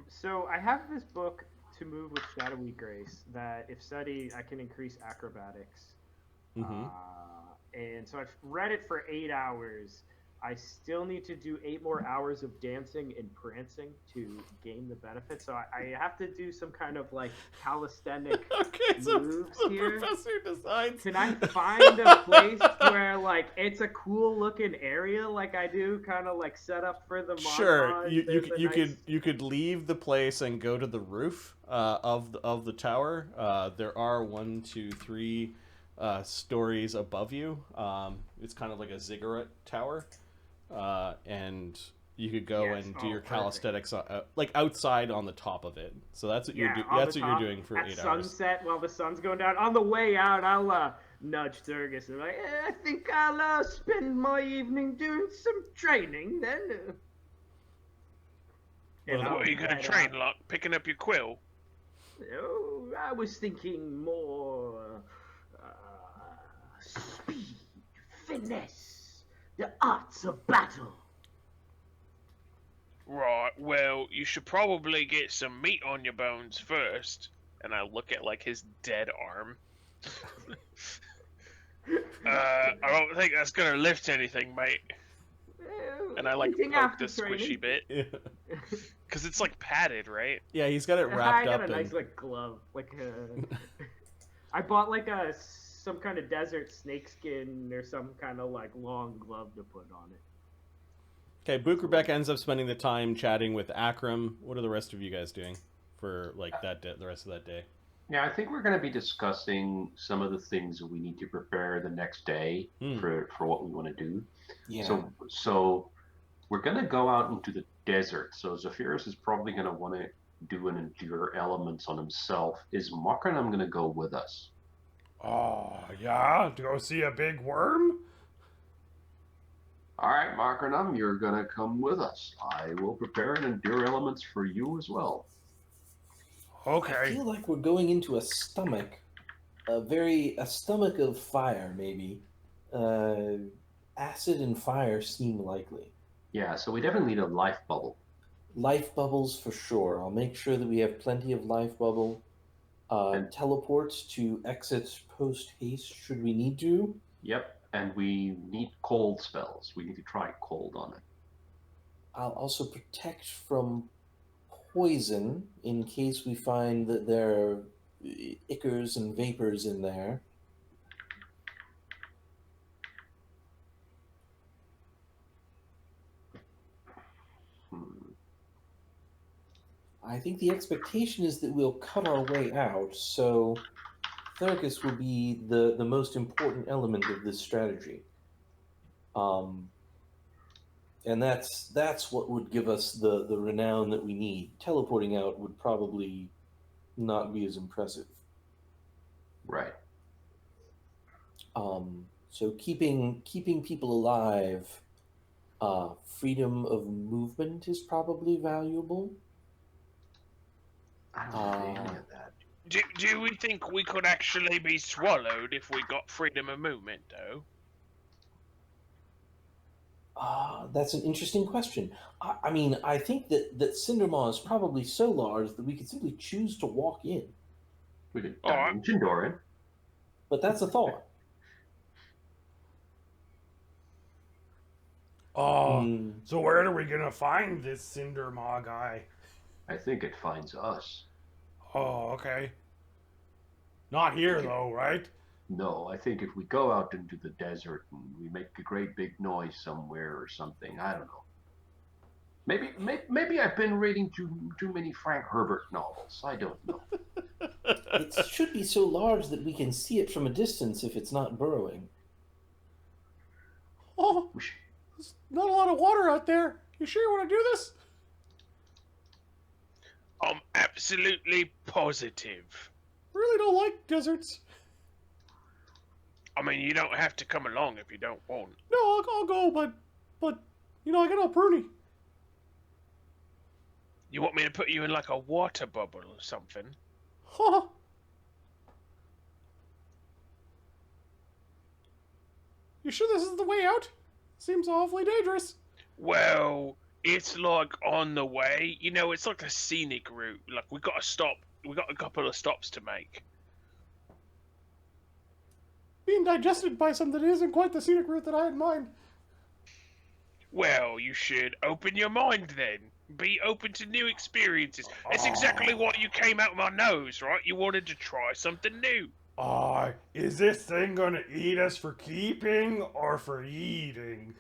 So I have this book to move with shadowy grace that if studied I can increase acrobatics. Mm-hmm. And so I've read it for 8 hours. I still need to do 8 more hours of dancing and prancing to gain the benefit. So I have to do some kind of like calisthenic moves here. Professor decides. Can I find a place where like it's a cool looking area like I do, kind of like set up for the montage? Sure, you could leave the place and go to the roof of the tower. There are 1, 2, 3 stories above you. It's kind of like a ziggurat tower. And you could go and do your calisthenics like outside on the top of it. So that's what you're doing for 8 hours. At sunset while the sun's going down. On the way out, I'll nudge Thurgus and like, I think I'll spend my evening doing some training then. What are you going to train, like picking up your quill? Oh, I was thinking more speed, finesse. The arts of battle. Right, well, you should probably get some meat on your bones first. And I look at, like, his dead arm. I don't think that's gonna lift anything, mate. And I, like, poke the squishy bit. Because it's, like, padded, right? Yeah, he's got it wrapped up. I got a nice, like, glove. Like, I bought, like, some kind of desert snakeskin or some kind of like long glove to put on it. Okay, Bukerbeck ends up spending the time chatting with Akram. What are the rest of you guys doing for like the rest of that day? Yeah, I think we're going to be discussing some of the things that we need to prepare the next day for what we want to do. Yeah. So we're going to go out into the desert. So Zephyrus is probably going to want to do an endure elements on himself. Is Mockernum going to go with us? Oh, yeah? To go see a big worm? All right, Mockernum, you're going to come with us. I will prepare an endure elements for you as well. Okay. I feel like we're going into a stomach. A stomach of fire, maybe. Acid and fire seem likely. Yeah, so we definitely need a life bubble. Life bubbles for sure. I'll make sure that we have plenty of life bubble. Teleports to exits post haste should we need to. Yep, and we need cold spells. We need to try cold on it. I'll also protect from poison in case we find that there are ichors and vapors in there. I think the expectation is that we'll cut our way out, so Thurgus will be the most important element of this strategy. And that's what would give us the renown that we need. Teleporting out would probably not be as impressive. Right. So keeping people alive, freedom of movement is probably valuable. I don't have any of that. Do we think we could actually be swallowed if we got freedom of movement, though? That's an interesting question. I mean, I think that Cindermaw is probably so large that we could simply choose to walk in. We could dimension door in. But that's a thought. So where are we gonna find this Cindermaw guy? I think it finds us. Oh, okay. Not here though, right? No, I think if we go out into the desert and we make a great big noise somewhere or something, I don't know. Maybe I've been reading too many Frank Herbert novels. I don't know. It should be so large that we can see it from a distance if it's not burrowing. Oh, there's not a lot of water out there. You sure you want to do this? I'm absolutely positive. Really don't like deserts. I mean, you don't have to come along if you don't want. No, I'll go, but you know, I got a pruny. You want me to put you in like a water bubble or something? Huh. You sure this is the way out? Seems awfully dangerous. Well, it's like on the way. You know, it's like a scenic route. Like, we got to stop. We got a couple of stops to make. Being digested by something isn't quite the scenic route that I had in mind. Well, you should open your mind then. Be open to new experiences. That's exactly what you came out of my nose, right? You wanted to try something new. Is this thing gonna eat us for keeping or for eating?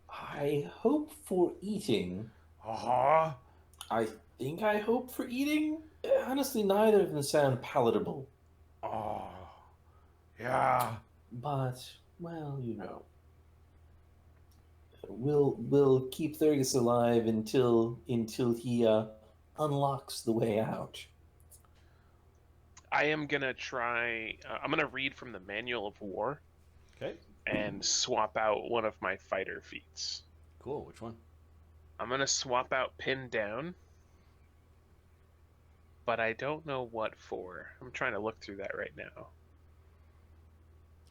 I hope for eating. Uh-huh. I think I hope for eating. Honestly, neither of them sound palatable. Oh, yeah. But, well, you know. We'll keep Thurgus alive until he unlocks the way out. I am gonna try. I'm gonna read from the Manual of War. Okay. And swap out one of my fighter feats. Cool. Which one? I'm gonna swap out Pin Down, but I don't know what for. I'm trying to look through that right now.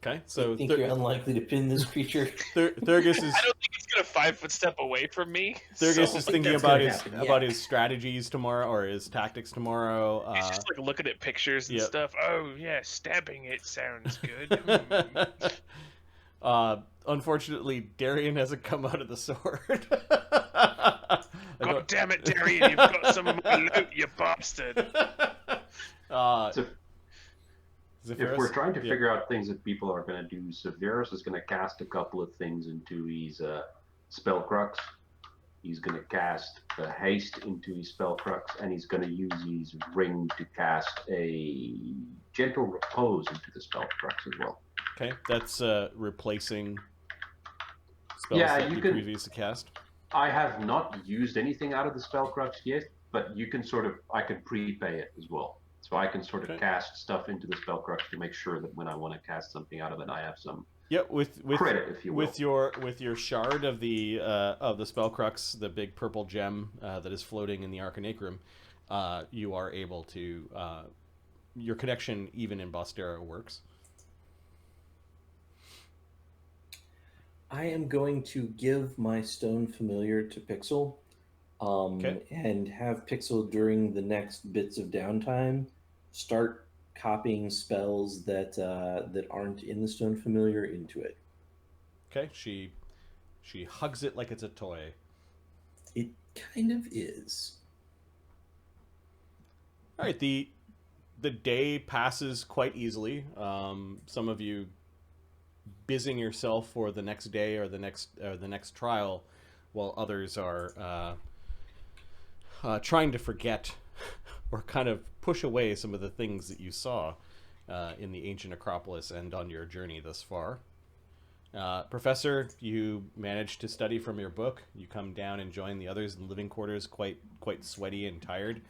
Okay, so I think you're unlikely to pin this creature. Thurgus is. I don't think it's gonna 5-foot step away from me. Thurgus is thinking that's about gonna his happen, his strategies tomorrow or his tactics tomorrow. He's just like looking at pictures and yep. stuff. Oh yeah, stabbing it sounds good. Unfortunately, Darian hasn't come out of the sword. God damn it, Darian! You've got some of my loot, you bastard. If we're trying to figure out things that people are going to do, Severus is going to cast a couple of things into his Spellcrux. He's going to cast a haste into his Spellcrux, and he's going to use his ring to cast a gentle repose into the Spellcrux as well. Okay, that's replacing spells Yeah, that you you can- previously cast. I have not used anything out of the Spellcrux yet, but you can I can prepay it as well. So I can sort of Okay. cast stuff into the Spellcrux to make sure that when I want to cast something out of it, I have some Yep, with credit, if you will. with your shard of the Spellcrux, the big purple gem that is floating in the Arcanacrum, you are able to your connection even in Bostera works. I am going to give my stone familiar to Pixel, Okay. and have Pixel during the next bits of downtime start copying spells that aren't in the stone familiar into it. Okay, she hugs it like it's a toy. It kind of is. All right, the day passes quite easily. Some of you busying yourself for the next day or the next trial, while others are trying to forget or kind of push away some of the things that you saw in the ancient Acropolis and on your journey thus far. Professor, you managed to study from your book. You come down and join the others in the living quarters, quite sweaty and tired.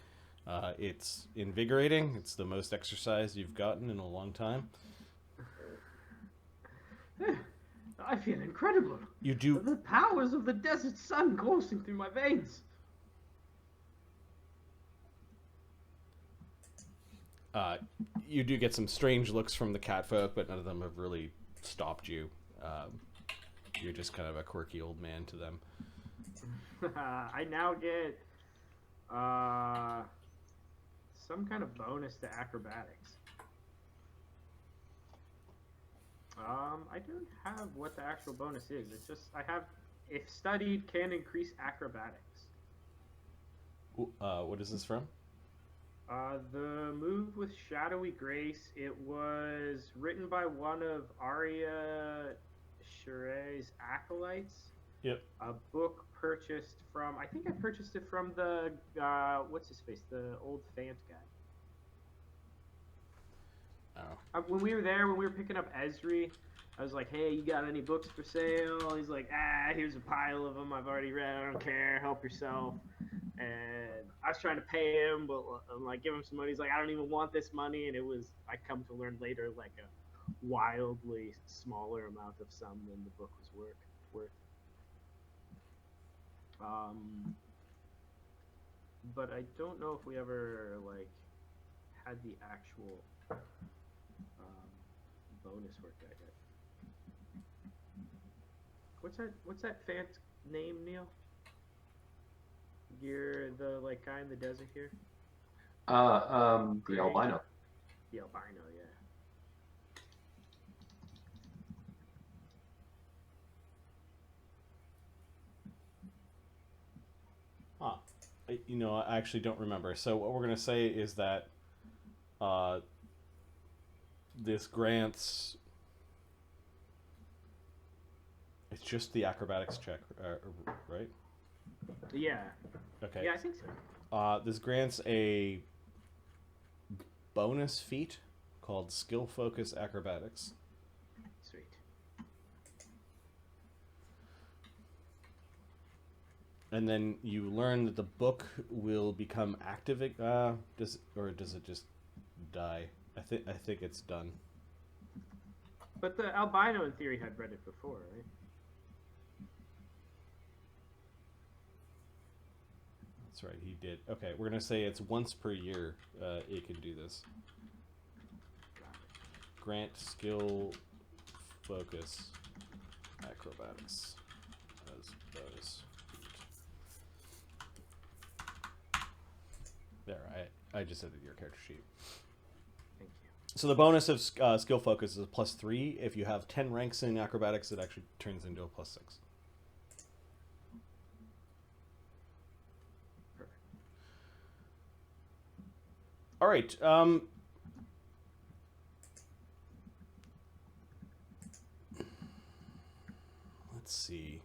It's invigorating. It's the most exercise you've gotten in a long time. I feel incredible. You do. The powers of the desert sun coursing through my veins. You do get some strange looks from the catfolk, but none of them have really stopped you. You're just kind of a quirky old man to them. I now get some kind of bonus to acrobatics. I don't have what the actual bonus is. It's just I have, if studied, can increase acrobatics. What is this from? The move with shadowy grace. It was written by one of Arya Shere's acolytes. Yep. A book purchased from, I think I purchased it from the what's his face, the old Fant guy. Oh. When we were there, when we were picking up Esri, I was like, hey, you got any books for sale? He's like, here's a pile of them I've already read. I don't care. Help yourself. And I was trying to pay him, but I'm like, give him some money. He's like, I don't even want this money. And it was, I come to learn later, like a wildly smaller amount of sum than the book was worth. But I don't know if we ever, like, had the actual bonus work I did. What's that Fant name, Neil? You're the guy in the desert here. The albino. The albino, yeah. Huh. I actually don't remember. So what we're gonna say is that this grants. It's just the acrobatics check, right? Yeah. Okay. Yeah, I think so. This grants a bonus feat called Skill Focus Acrobatics. Sweet. And then you learn that the book will become active. Does it just die? I think it's done. But the albino, in theory, had read it before, right? That's right, he did. Okay, we're gonna say it's once per year. It can do this. Grant skill focus acrobatics as bonus feat. There, I just added your character sheet. Thank you. So the bonus of skill focus is a +3. If you have 10 ranks in acrobatics, it actually turns into a +6. All right. Let's see.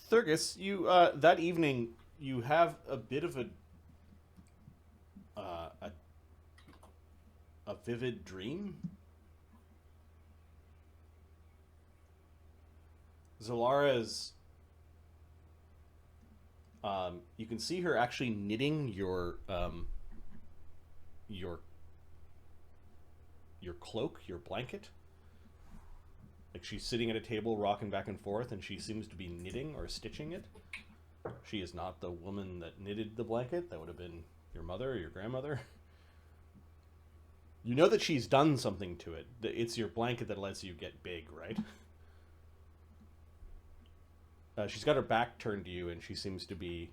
Thurgus, you that evening you have a bit of a vivid dream. Zellara you can see her actually knitting your cloak, your blanket. Like she's sitting at a table, rocking back and forth, and she seems to be knitting or stitching it. She is not the woman that knitted the blanket. That would have been your mother or your grandmother. You know that she's done something to it. It's your blanket that lets you get big, right? She's got her back turned to you, and she seems to be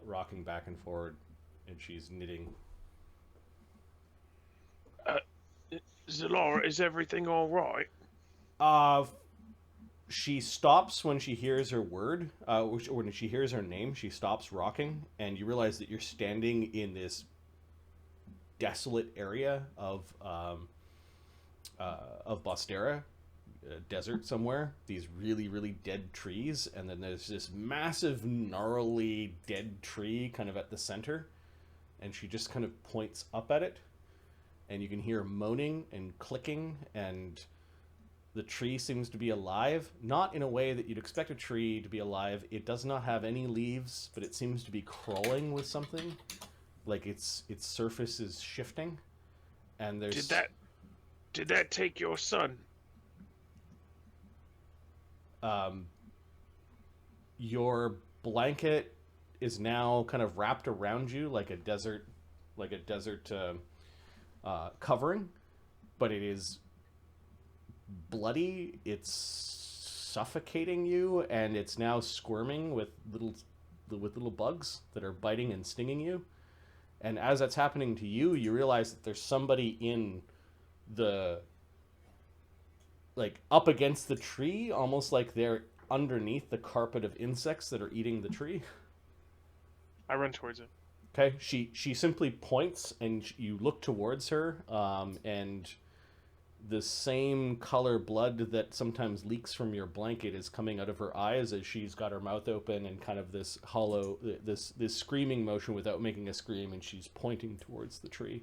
rocking back and forward, and she's knitting. Zellara, is everything all right? She stops when she hears her word. When she hears her name, she stops rocking, and you realize that you're standing in this desolate area of Bostera. desert somewhere, these really, really dead trees, and then there's this massive, gnarly, dead tree kind of at the center, and she just kind of points up at it, and you can hear moaning and clicking, and the tree seems to be alive, not in a way that you'd expect a tree to be alive. It does not have any leaves, but it seems to be crawling with something, like its surface is shifting, and there's... Did that take your son? Your blanket is now kind of wrapped around you like a desert covering, but it is bloody. It's suffocating you, and it's now squirming with little bugs that are biting and stinging you. And as that's happening to you, you realize that there's somebody in the, like, up against the tree, almost like they're underneath the carpet of insects that are eating the tree. I run towards it. Okay, she simply points, and you look towards her, and the same color blood that sometimes leaks from your blanket is coming out of her eyes as she's got her mouth open and kind of this hollow, this screaming motion without making a scream, and she's pointing towards the tree.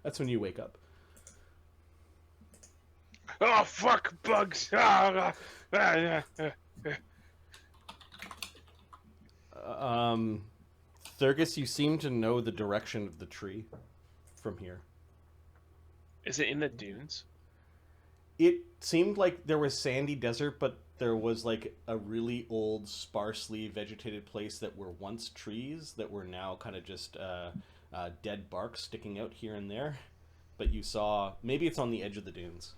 That's when you wake up. Oh, fuck, bugs! Thurgus, you seem to know the direction of the tree from here. Is it in the dunes? It seemed like there was sandy desert, but there was like a really old, sparsely vegetated place that were once trees that were now kind of just dead bark sticking out here and there. But you saw, maybe it's on the edge of the dunes.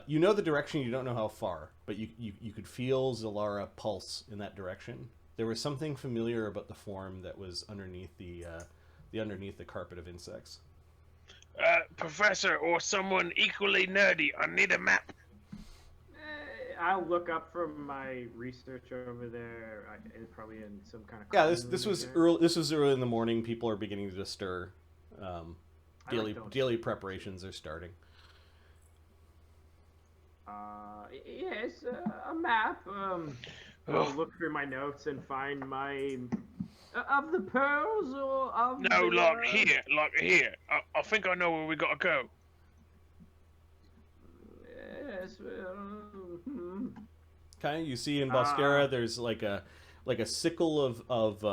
You know the direction, you don't know how far, but you could feel Zellara pulse in that direction. There was something familiar about the form that was underneath the carpet of insects. Professor, or someone equally nerdy, I need a map. I'll look up from my research over there. Probably in some kind of... Yeah, this was early. This was early in the morning. People are beginning to stir. Daily preparations are starting. Yes, a map. I'll look through my notes and find my... of the pearls, or of No, the, like here. I think I know where we gotta go. Yes, Okay, you see in Bostera, there's like a sickle of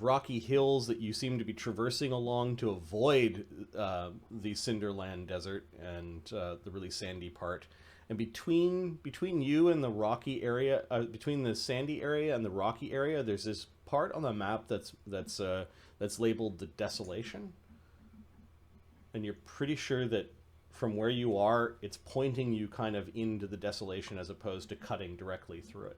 rocky hills that you seem to be traversing along to avoid the Cinderland desert and the really sandy part. And between you and the rocky area, between the sandy area and the rocky area, there's this part on the map that's labeled the Desolation. And you're pretty sure that from where you are, it's pointing you kind of into the Desolation as opposed to cutting directly through it.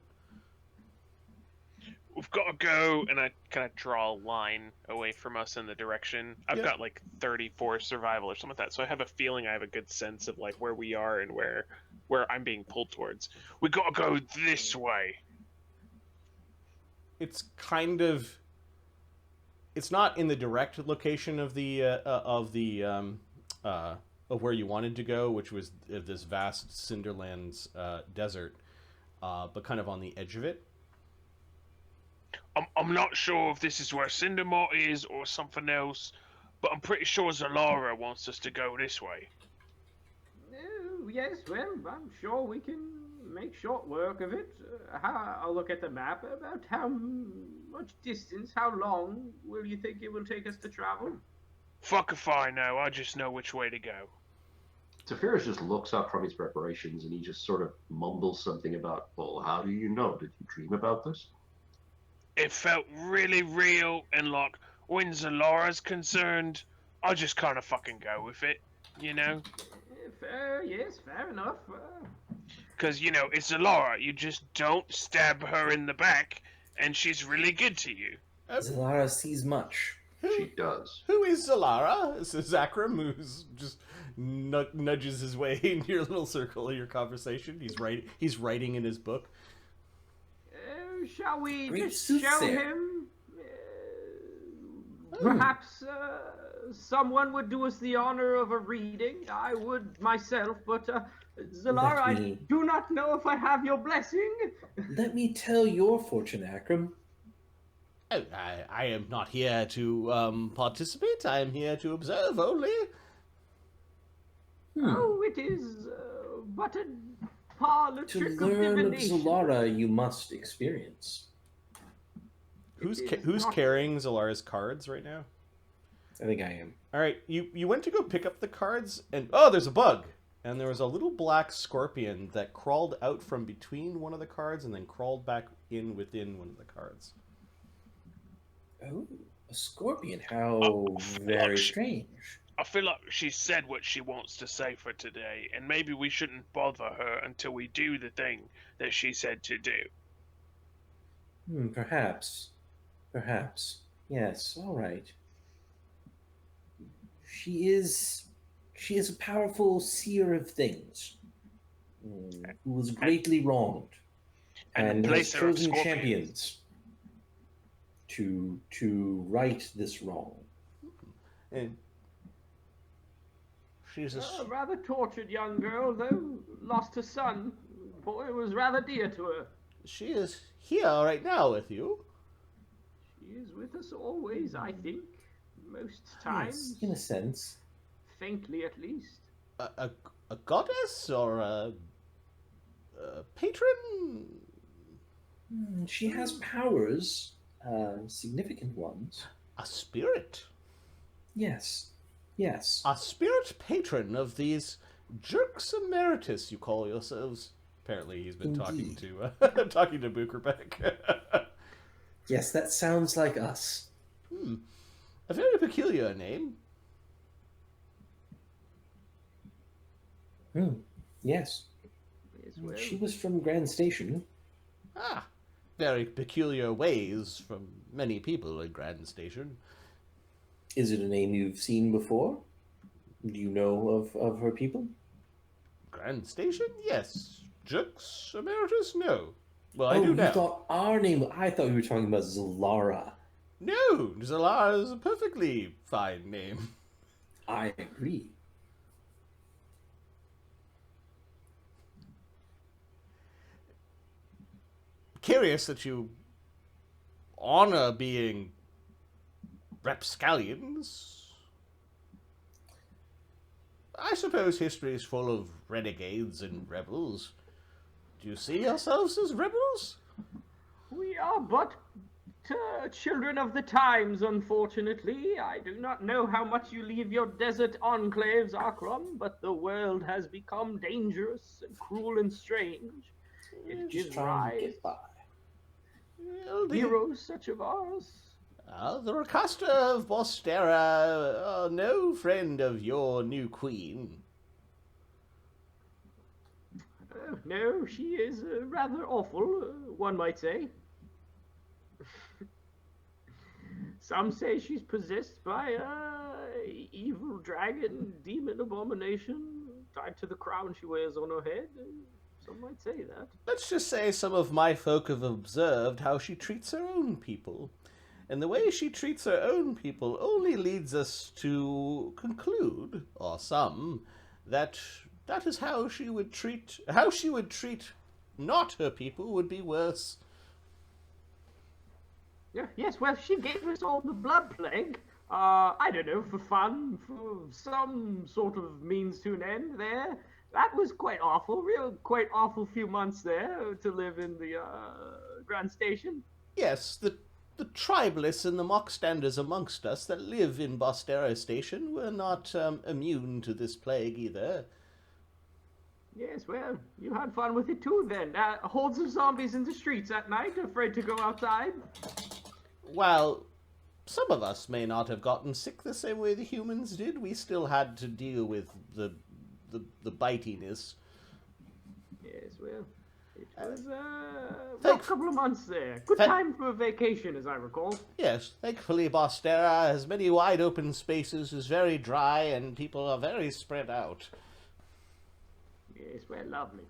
We've got to go, and I kind of draw a line away from us in the direction. I've got like 34 survival or something like that, so I have a feeling I have a good sense of like where we are and where I'm being pulled towards. We got to go this way. It's kind of... It's not in the direct location of where you wanted to go, which was this vast Cinderlands desert, but kind of on the edge of it. I'm not sure if this is where Cindermont is or something else, but I'm pretty sure Zellara wants us to go this way. yes, well, I'm sure we can make short work of it. I'll look at the map. About how much distance, how long will you think it will take us to travel? Fuck if I know, I just know which way to go. Zephyrus just looks up from his preparations and he just sort of mumbles something about, well, how do you know? Did you dream about this? It felt really real, and like, when Zelara's concerned, I just kind of fucking go with it, you know? Yes, fair enough. Because, you know, it's Zellara, you just don't stab her in the back, and she's really good to you. Zellara sees much. She does. Who is Zellara? This is Zakram, who's just nudges his way into your little circle of your conversation. He's writing in his book. Shall we Great just suits show there. him? Perhaps someone would do us the honor of a reading. I would myself, but Zellara, I me- do not know if I have your blessing. Let me tell your fortune, Akram. Oh, I am not here to participate. I am here to observe only. Oh, it is but a parlor To trick of learn of divination. Zellara, you must experience. Who's It is who's not- carrying Zalara's cards right now? I think I am. All right, you went to go pick up the cards, and oh, there's a bug. And there was a little black scorpion that crawled out from between one of the cards and then crawled back in within one of the cards. Oh, a scorpion. How very strange. I feel like she said what she wants to say for today, and maybe we shouldn't bother her until we do the thing that she said to do. Perhaps. Perhaps. Yes, all right. She is a powerful seer of things, who was greatly wronged, and has place her of chosen scorpions. champions to right this wrong. And she's a A rather tortured young girl, though, lost her son. Boy was rather dear to her. she is here right now with you. She is with us always, I think. Most times. Yes, in a sense. Faintly, at least. A goddess or a patron? She has powers, significant ones. A spirit? Yes, yes. A spirit patron of these Jerks Emeritus, you call yourselves. Apparently he's been talking to talking to Bukerbeck. Yes, that sounds like us. A very peculiar name. Yes. Yes, well, She was from Grand Station. Ah, very peculiar ways from many people in Grand Station. Is it a name you've seen before? Do you know of her people? Grand Station? Yes. Jerks Emeritus? No. Well, I do you now. thought our name. I thought you were talking about Zellara. No, Zellara is a perfectly fine name. I agree. Curious that you honor being rapscallions. I suppose history is full of renegades and rebels. Do you see yourselves as rebels? we are but children of the times, unfortunately. I do not know how much you leave your desert enclaves, Akram, but the world has become dangerous and cruel and strange. It Just gives trying to rise get by. Well, heroes such of ours. The Rakasta of Bostera are no friend of your new queen. No, she is rather awful, one might say. Some say she's possessed by a evil dragon, demon abomination, tied to the crown she wears on her head. Some might say that. Let's just say some of my folk have observed how she treats her own people. And the way she treats her own people only leads us to conclude, or some, that that is how she would treat not her people would be worse. Yeah, yes, well, she gave us all the blood plague. I don't know, for fun, for some sort of means to an end there. That was quite awful, quite awful few months there to live in the Grand Station. Yes, the tribalists and the mockstanders amongst us that live in Bostera Station were not immune to this plague either. Yes, well, you had fun with it too then. Hordes of zombies in the streets at night, afraid to go outside. While some of us may not have gotten sick the same way the humans did, we still had to deal with the bitiness. Yes, well, it was a rough couple of months there. Good time for a vacation, as I recall. Yes, thankfully Bostera has many wide open spaces, is very dry, and people are very spread out. Yes, well, lovely.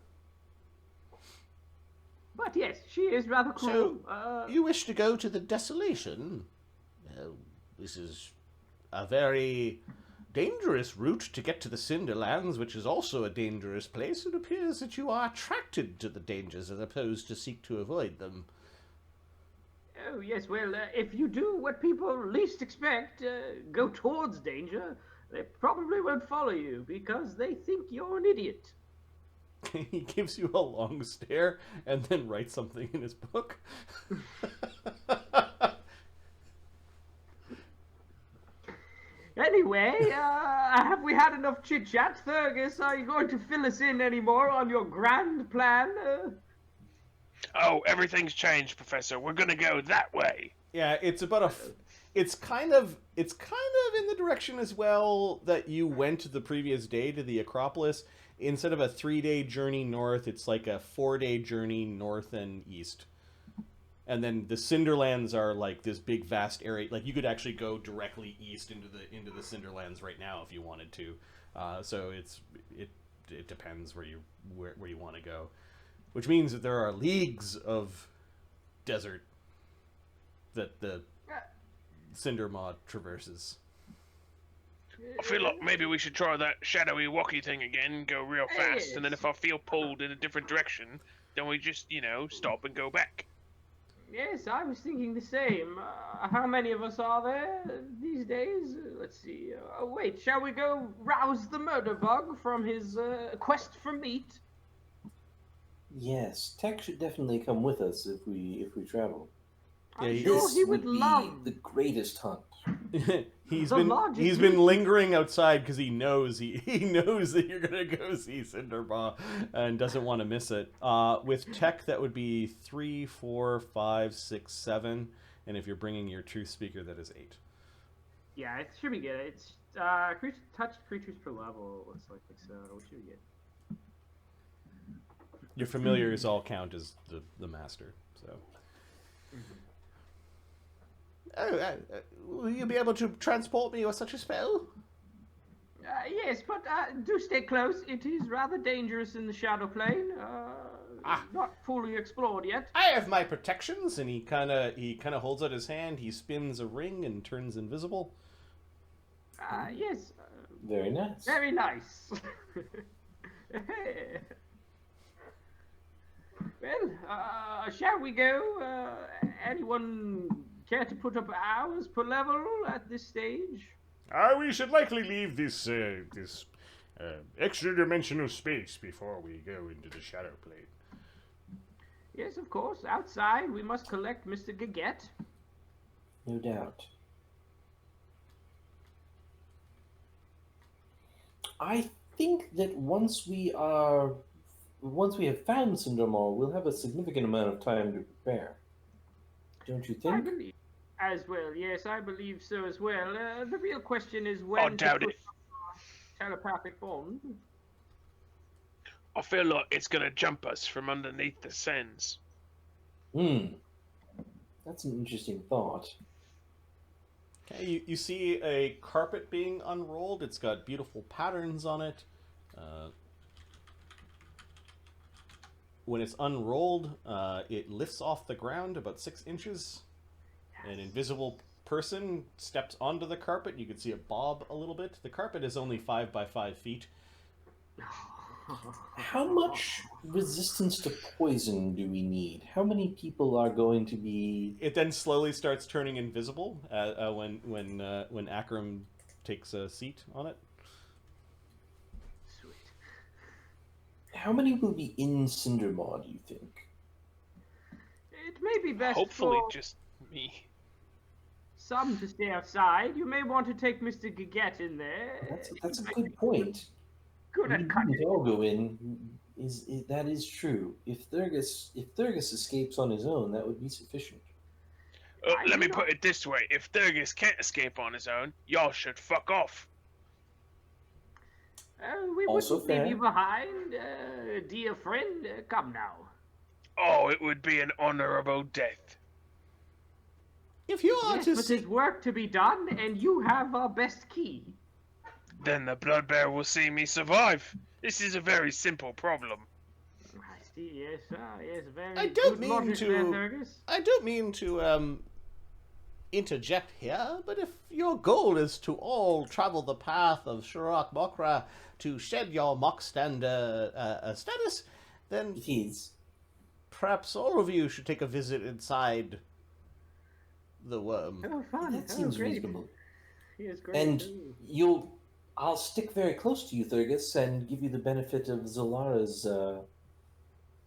But yes, she is rather cruel. So, you wish to go to the Desolation? Well, this is a very dangerous route to get to the Cinderlands, which is also a dangerous place, it appears that you are attracted to the dangers as opposed to seek to avoid them. Oh, yes, well, if you do what people least expect, go towards danger, they probably won't follow you because they think you're an idiot. He gives you a long stare and then writes something in his book. Anyway, have we had enough chit-chat? Thurgus, are you going to fill us in anymore on your grand plan? Oh, everything's changed, Professor. We're gonna go that way. Yeah, it's about it's kind of in the direction as well that you went the previous day to the Acropolis. Instead of a 3-day journey north, it's like a 4-day journey north and east. And then the Cinderlands are like this big vast area. Like you could actually go directly east into the Cinderlands right now if you wanted to. So it depends where you want to go. Which means that there are leagues of desert that the Cindermaw traverses. I feel like maybe we should try that shadowy walkie thing again, go real fast, and then if I feel pulled in a different direction, then we just, stop and go back. Yes, I was thinking the same. How many of us are there these days? Let's see. Wait, shall we go rouse the murder bug from his quest for meat? Yes, Tech should definitely come with us if we travel. I'm sure he would love the greatest hunt. He's The been logic lingering outside because he knows that you're gonna go see Cindermaw and doesn't want to miss it. With Tech, that would be 3, 4, 5, 6, 7, and if you're bringing your truth speaker, that is 8. Yeah, it should be good. It's touched creatures per level. Looks like so. What should we get? Your familiars all count as the master. So. Will you be able to transport me with such a spell? Yes, but do stay close. It is rather dangerous in the shadow plane. Not fully explored yet. I have my protections, and he kind of holds out his hand. He spins a ring and turns invisible. Yes. Very nice. Very nice. Well, shall we go? Anyone care to put up hours per level at this stage? We should likely leave this extra-dimensional space before we go into the shadow plane. Yes, of course. Outside, we must collect Mr. Gaget. No doubt. I think that once we have found Cindermaw, we'll have a significant amount of time to prepare. Don't you I think? believe as well. Yes, I believe so as well. The real question is when to doubt put it. telepathic bond. I feel like it's gonna jump us from underneath the sands. That's an interesting thought. Okay, you see a carpet being unrolled. It's got beautiful patterns on it. When it's unrolled, it lifts off the ground about 6 inches. An invisible person steps onto the carpet. You can see it bob a little bit. The carpet is only 5 by 5 feet. How much resistance to poison do we need? How many people are going to be... It then slowly starts turning invisible when Akram takes a seat on it. Sweet. How many will be in Cindermaw, do you think? It may be best Hopefully for just me. some to stay outside. You may want to take Mr. Gaget in there. That's a good point. Good We at cutting. didn't all go in. That is true. If Thurgus escapes on his own, that would be sufficient. Let me put it this way. If Thurgus can't escape on his own, y'all should fuck off. We Also wouldn't leave fair. you behind, dear friend. Come now. Oh, it would be an honorable death. If you are Yes, to but there's work to be done, and you have our best key. Then the Bloodbear will see me survive. This is a very simple problem. I see. Yes, yes, very. I don't good mean logic to- there, Thurgus. I don't mean to interject here, but if your goal is to all travel the path of Shurak Mokra to shed your Mockstander status, then It is. perhaps all of you should take a visit inside the worm. Oh, fun. That Oh, seems great. reasonable. He is great. And Ooh. I'll stick very close to you, Thurgus, and give you the benefit of Zellara's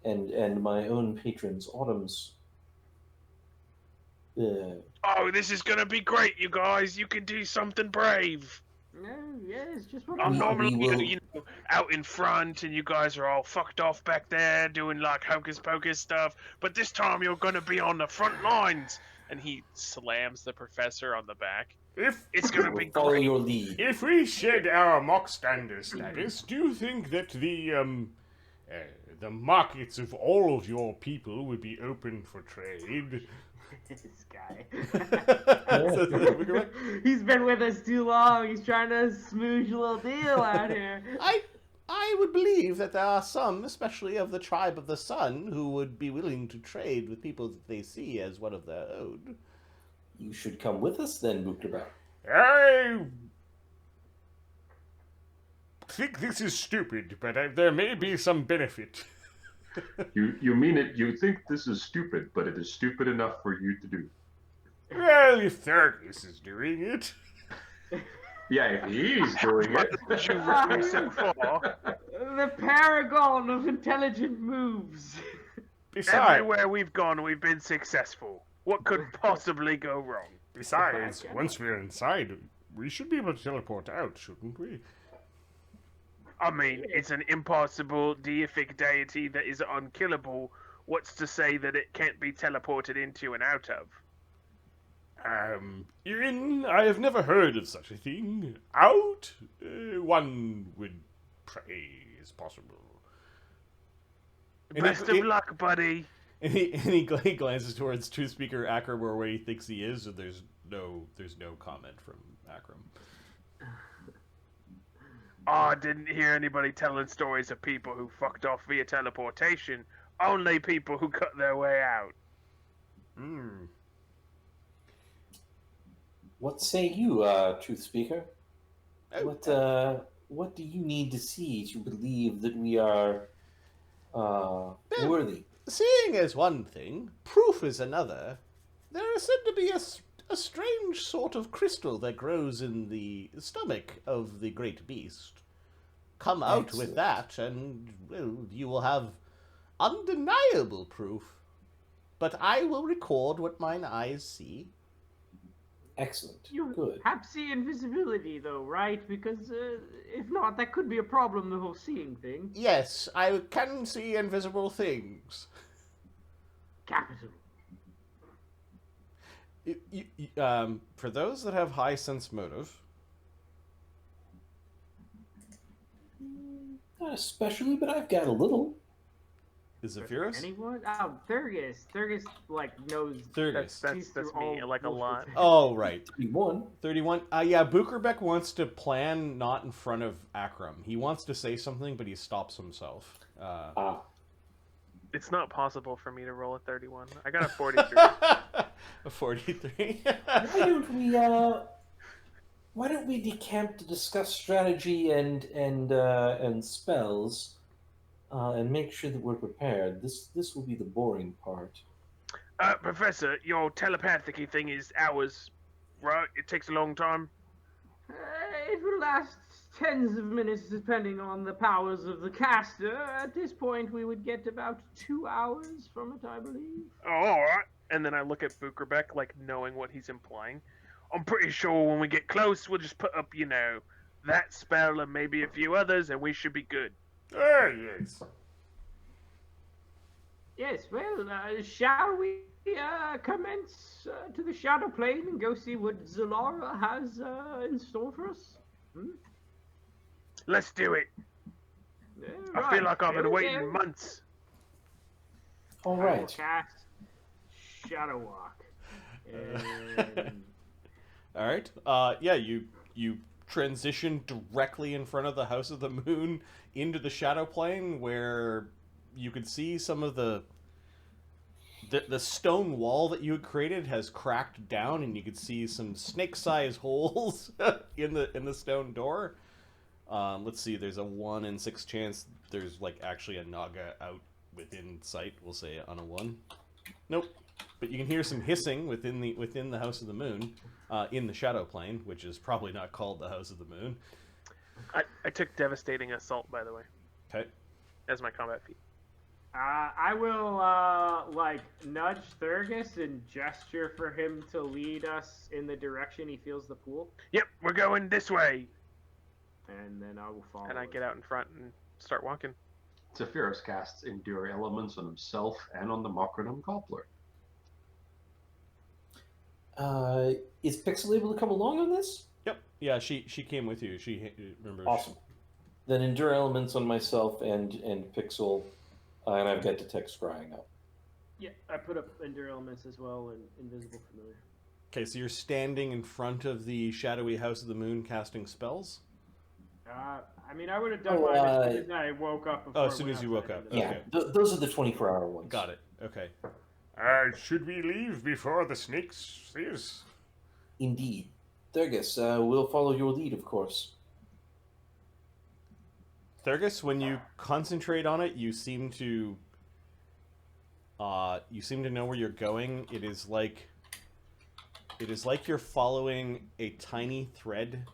and my own patron's Autumn's. Oh, this is gonna be great, you guys. You can do something brave. No, yeah, it's just what I'm We- normally, we will- you know, out in front, and you guys are all fucked off back there doing like hocus pocus stuff. But this time you're gonna be on the front lines. And he slams the professor on the back. It's gonna be Follow great. your lead. If we shed our Mockstander status, do you think that the markets of all of your people would be open for trade? this guy. I He's been with us too long. He's trying to smoosh a little deal out here. would believe that there are some, especially of the tribe of the sun, who would be willing to trade with people that they see as one of their own. You should come with us then, Bukterback. I think this is stupid, but there may be some benefit. You mean it? You think this is stupid, but it is stupid enough for you to do. Well, if Thurgus is doing it. Yeah, if he's doing it. What you wrote so far. The paragon of intelligent moves. Besides, Everywhere we've gone, we've been successful. What could possibly go wrong? besides, once we're inside, we should be able to teleport out, shouldn't we? I mean, it's an impossible deific deity that is unkillable. What's to say that it can't be teleported into and out of? I have never heard of such a thing. Out? One would pray is possible. Best of luck, buddy. And he glances towards Truth Speaker Akram where he thinks he is, and there's no comment from Akram. Oh, I didn't hear anybody telling stories of people who fucked off via teleportation. Only people who cut their way out. Hmm. What say you, Truth Speaker? What do you need to see to believe that we are worthy? Seeing is one thing, proof is another. There is said to be a strange sort of crystal that grows in the stomach of the great beast. Come out with Excellent. that, and well, you will have undeniable proof. But I will record what mine eyes see. Excellent. You Good. have see invisibility, though, right? Because if not, that could be a problem, the whole seeing thing. Yes, I can see invisible things. Capital. For those that have high sense motive, Not especially, but I've got a little. is Zephyrus? Anyone? Oh, Thurgus. Thurgus, like, knows. Thurgus. That's me, like a lot. Oh, right. 31. 31. Yeah, Bukerbeck wants to plan not in front of Akram. He wants to say something, but he stops himself. It's not possible for me to roll a 31. I got a 43. A 43. Why don't we decamp to discuss strategy and spells, and make sure that we're prepared. This will be the boring part. Professor, your telepathic thing is hours, right? It takes a long time. It will last tens of minutes depending on the powers of the caster. At this point, we would get about 2 hours from it, I believe. Oh, alright. And then I look at Bukerbeck, like, knowing what he's implying. I'm pretty sure when we get close, we'll just put up, that spell and maybe a few others, and we should be good. Ah, yes. Yes, well, shall we commence to the Shadow Plane and go see what Zellara has in store for us? Let's do it. I feel like I've been waiting months. All I will right. cast Shadow Walk. And... All right. Yeah, you transition directly in front of the House of the Moon into the Shadow Plane, where you could see some of the the stone wall that you had created has cracked down, and you could see some snake-sized holes in the stone door. Let's see. There's a 1 in 6 chance there's like actually a Naga out within sight. We'll say on a 1. Nope. But you can hear some hissing within the House of the Moon, in the Shadow Plane, which is probably not called the House of the Moon. I took Devastating Assault, by the way. Okay. As my combat feat. I will like nudge Thurgus and gesture for him to lead us in the direction he feels the pool, Yep, we're going this way. and then I will follow. And I get out in front and start walking. Zephyrus casts Endure Elements on himself and on the Mockernum Gobbler. Is Pixel able to come along on this? Yep. Yeah, she came with you. She remembers. Awesome. Then Endure Elements on myself and Pixel, and I've got Detect Scrying up. Yeah, I put up Endure Elements as well and Invisible Familiar. Okay, so you're standing in front of the shadowy House of the Moon casting spells? I mean, I would have done mine as soon as I woke up. Oh, as soon as you woke up. Yeah, Okay. those are the 24-hour ones. Got it. Okay. Should we leave before the snakes see us? Indeed. Thurgus, we'll follow your lead, of course. Thurgus, when you concentrate on it, you seem to know where you're going. It is like you're following a tiny thread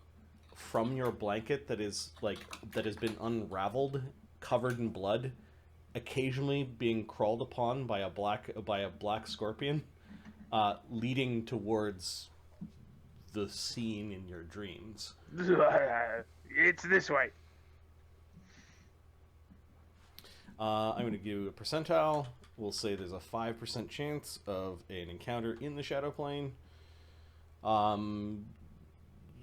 from your blanket that has been unraveled, covered in blood, occasionally being crawled upon by a black scorpion, leading towards the scene in your dreams. It's this way. I'm going to give you a percentile. We'll say there's a 5% chance of an encounter in the Shadow Plane.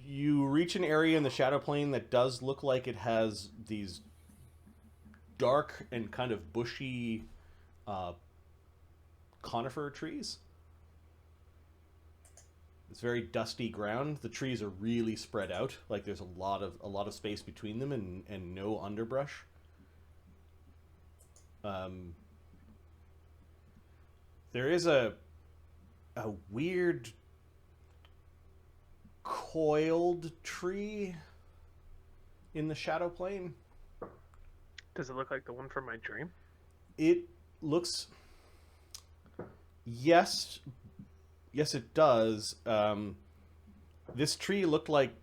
You reach an area in the Shadow Plane that does look like it has these dark and kind of bushy conifer trees. It's very dusty ground. The trees are really spread out, like there's a lot of space between them and no underbrush. There is a weird coiled tree in the Shadow Plane. Does it look like the one from my dream? It looks... Yes, it does. This tree looked like...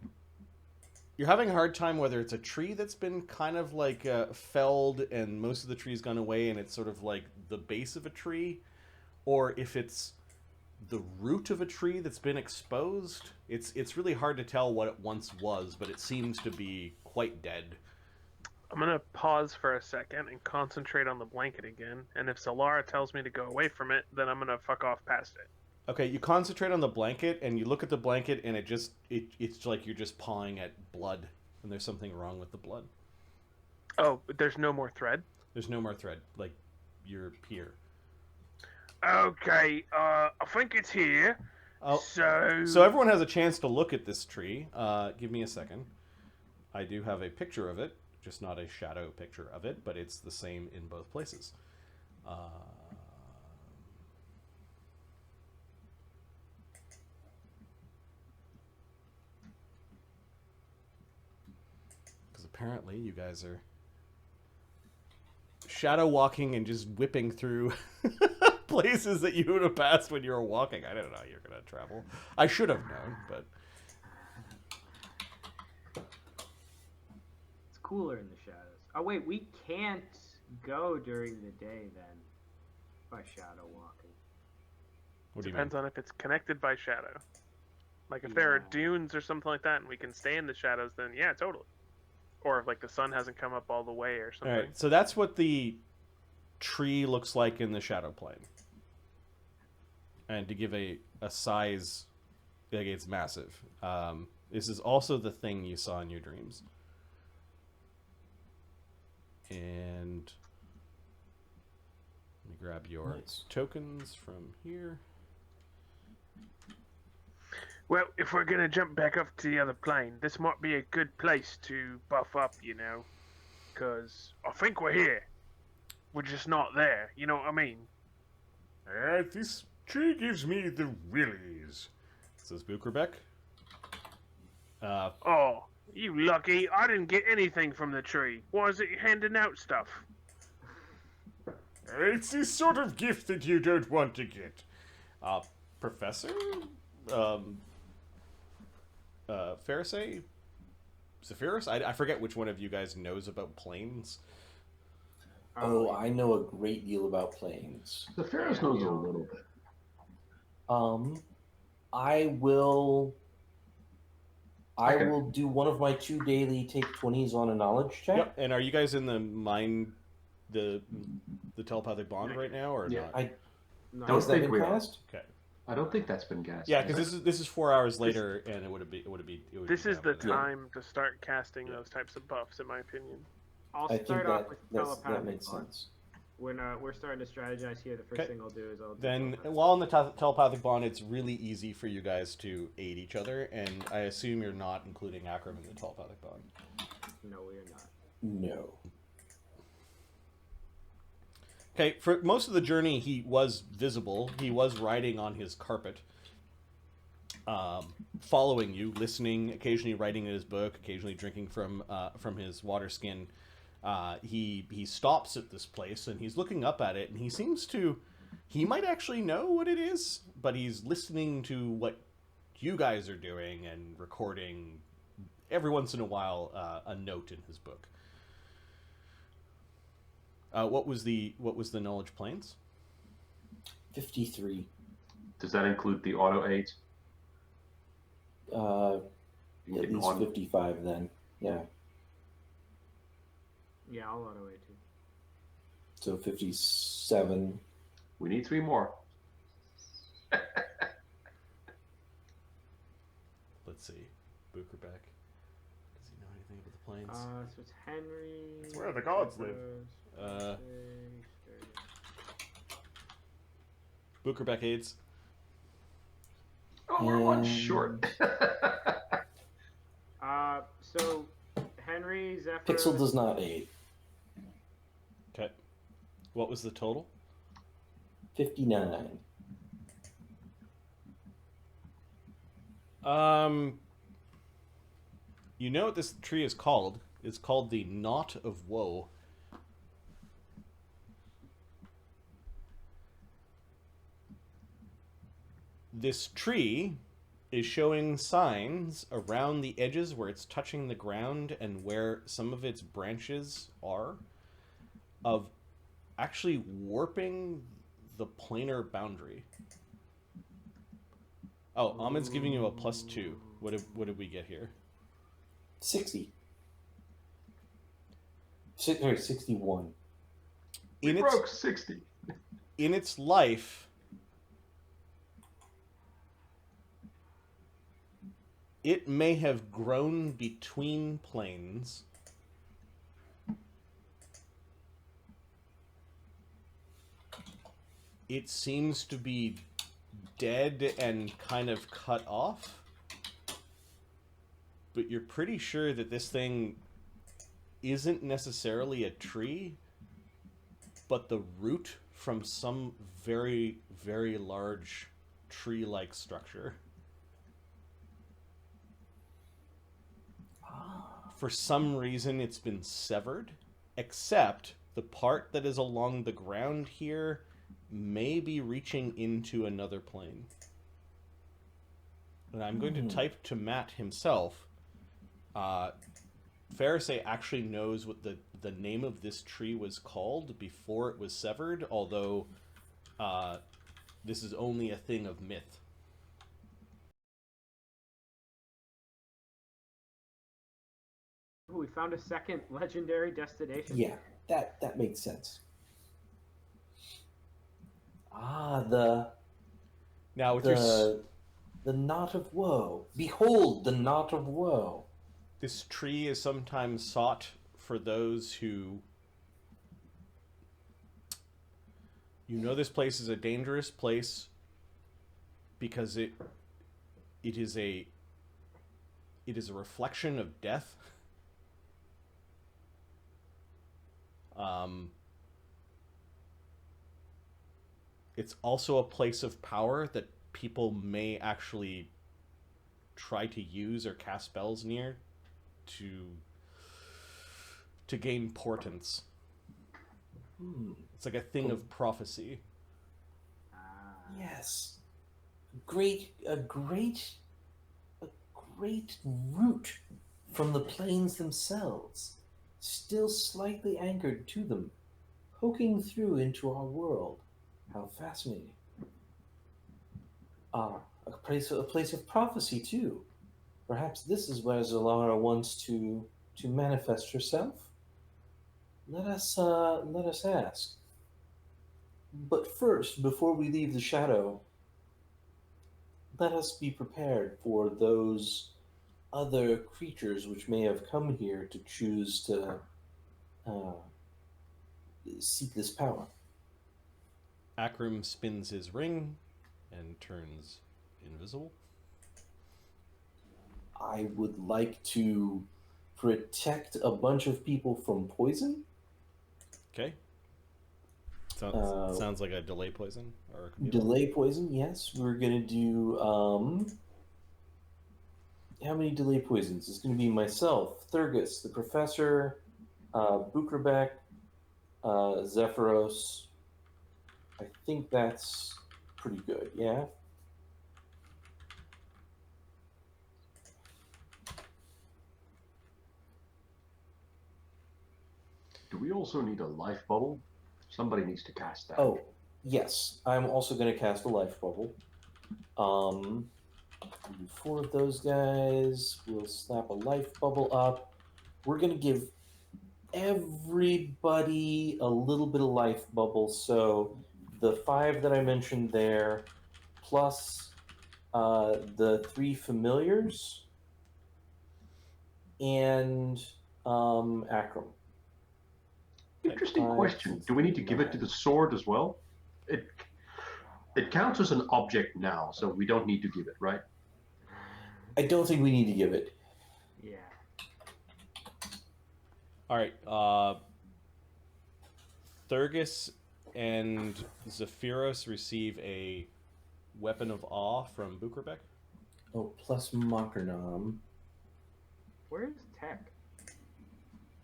You're having a hard time whether it's a tree that's been kind of like felled and most of the tree's gone away and it's sort of like the base of a tree, or if it's the root of a tree that's been exposed. It's really hard to tell what it once was, but it seems to be quite dead. I'm going to pause for a second and concentrate on the blanket again, and if Zellara tells me to go away from it, then I'm going to fuck off past it. Okay, you concentrate on the blanket, and you look at the blanket, and it's like you're just pawing at blood, and there's something wrong with the blood. Oh, but there's no more thread? There's no more thread. Like, you're here. Okay, I think it's here. Oh, So everyone has a chance to look at this tree. Give me a second. I do have a picture of it, just not a shadow picture of it, but it's the same in both places. Because apparently you guys are shadow walking and just whipping through places that you would have passed when you were walking. I don't know how you're going to travel. I should have known, but... It's cooler in the shadows. Oh wait, we can't go during the day then by shadow walking. What do you depends mean? on if it's connected by shadow. Like if there are dunes or something like that and we can stay in the shadows, then yeah, totally. Or if like the sun hasn't come up all the way or something. Alright, so that's what the tree looks like in the Shadow Plane. And to give a size, like it's massive. This is also the thing you saw in your dreams. And let me grab your tokens from here. Well, if we're gonna jump back up to the other plane, this might be a good place to buff up, you know, because I think we're here. We're just not there, you know what I mean? This tree gives me the willies. Says Bukerbeck. Oh, you lucky. I didn't get anything from the tree. Why is it handing out stuff? It's the sort of gift that you don't want to get. Professor? Faroesae? Zephyrus? I forget which one of you guys knows about planes. Oh, I know a great deal about planes. The Pharaohs knows a little bit. I will do one of my 2 daily take 20s on a knowledge check. Yep. And are you guys in the mind, the telepathic bond right now, or Yeah. not? Don't Has that think been we are. cast? Okay. I don't think that's been cast. Yeah, because this is 4 hours later, and it would be. This is the happening. time to start casting those types of buffs, in my opinion. I'll I think start off with that telepathic makes bond. sense. When we're starting to strategize here, the first Okay. thing I'll do is I'll do Then, telepathic. while in the telepathic bond, it's really easy for you guys to aid each other, and I assume you're not including Akram in the telepathic bond. No, we are not. No. Okay, for most of the journey, he was visible. He was riding on his carpet, following you, listening, occasionally writing in his book, occasionally drinking from his water skin. He stops at this place and he's looking up at it, and he seems to, he might actually know what it is, but he's listening to what you guys are doing and recording every once in a while a note in his book. What was the knowledge planes? 53. Does that include the auto aids? Yeah, at Getting least on. 55 then. Yeah. Yeah, I'll auto A too. So 57. We need 3 more. Let's see, Bukerbeck. Does he know anything about the planes? So it's Henry. It's where the gods live. Bukerbeck aids. Oh, we're one short. So Henry, Zephyr. Pixel does not aid. Okay. What was the total? 59. You know what this tree is called? It's called the Knot of Woe. This tree is showing signs around the edges where it's touching the ground and where some of its branches are of actually warping the planar boundary. Oh, Ahmed's giving you a +2. What did we get here? 60. Sorry, 61. We broke 60. In its life, it may have grown between planes. It seems to be dead and kind of cut off. But you're pretty sure that this thing isn't necessarily a tree, but the root from some very, very large tree-like structure. For some reason, it's been severed, except the part that is along the ground here may be reaching into another plane. And I'm going to type to Matt himself. Faroesae actually knows what the name of this tree was called before it was severed, although this is only a thing of myth. We found a second legendary destination. Yeah, that makes sense. Ah, Now with your the Knot of Woe. Behold, the Knot of Woe. this tree is sometimes sought for those who, you know, this place is a dangerous place because it is a reflection of death. it's also a place of power that people may actually try to use or cast spells near to gain portents. It's like a thing of prophecy. Yes. A great root from the plains themselves, still slightly anchored to them, poking through into our world. How fascinating. A place of prophecy too. Perhaps this is where Zellara wants to manifest herself. Let us ask. But first, before we leave the shadow, let us be prepared for those other creatures which may have come here to choose to seek this power. Akram spins his ring and turns invisible. I would like to protect a bunch of people from poison. Okay. Sounds like a delay poison or a communal. Delay poison, yes. We're gonna do how many delay poisons? It's gonna be myself, Thurgus, the professor, Bukrabek, Zephyros. I think that's pretty good, yeah. Do we also need a life bubble? Somebody needs to cast that. Oh, yes. I'm also going to cast a life bubble. 4 of those guys. We'll slap a life bubble up. We're going to give everybody a little bit of life bubble. So the 5 that I mentioned there, plus the 3 familiars, and Akram. Interesting question. Do we need to give it to the sword as well? It counts as an object now, so we don't need to give it, right? I don't think we need to give it. Yeah. All right. Thurgus and Zephyros receive a weapon of awe from Bukrabek. Oh, plus Mockernum. Where's Tech?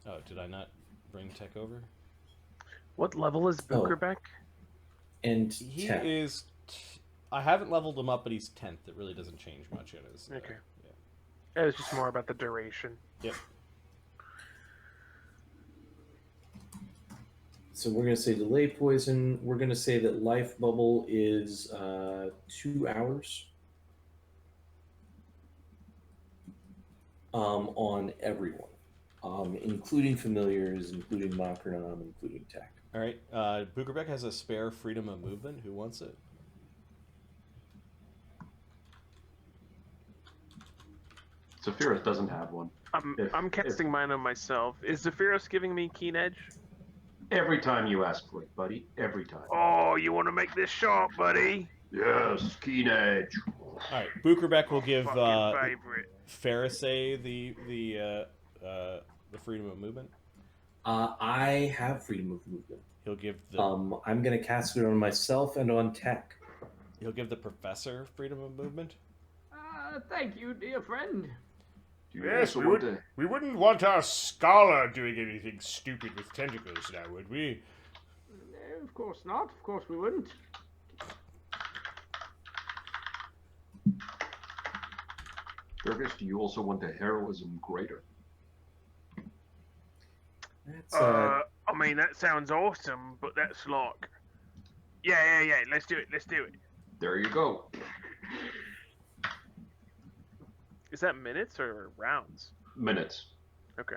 Oh, did I not bring Tech over? What level is Bukrabek? And He Tech. is. I haven't leveled him up, but he's 10th. It really doesn't change much in his. Okay. Yeah. It was just more about the duration. Yep. So we're going to say delay poison. We're going to say that life bubble is 2 hours on everyone, including familiars, including Mockernum, including Tech. All right. Bukrabek has a spare freedom of movement. Who wants it? Zephyros doesn't have one. I'm casting mine on myself. Is Zephyros giving me Keen Edge? Every time you ask for it, buddy. Every time. Oh, you want to make this sharp, buddy? Yes, keen edge. All right. Bukrabek will give Fucking favorite. Faroesae the freedom of movement. I have freedom of movement. He'll give the I'm going to cast it on myself and on Tech. he'll give the professor freedom of movement. Thank you, dear friend. Do you Yes, also want to... we wouldn't want our scholar doing anything stupid with tentacles now, would we? Of course not. Of course we wouldn't. Thurgus, do you also want the heroism greater? That's I mean, that sounds awesome, but that's like... Yeah. Let's do it. There you go. Is that minutes or rounds? Minutes. Okay.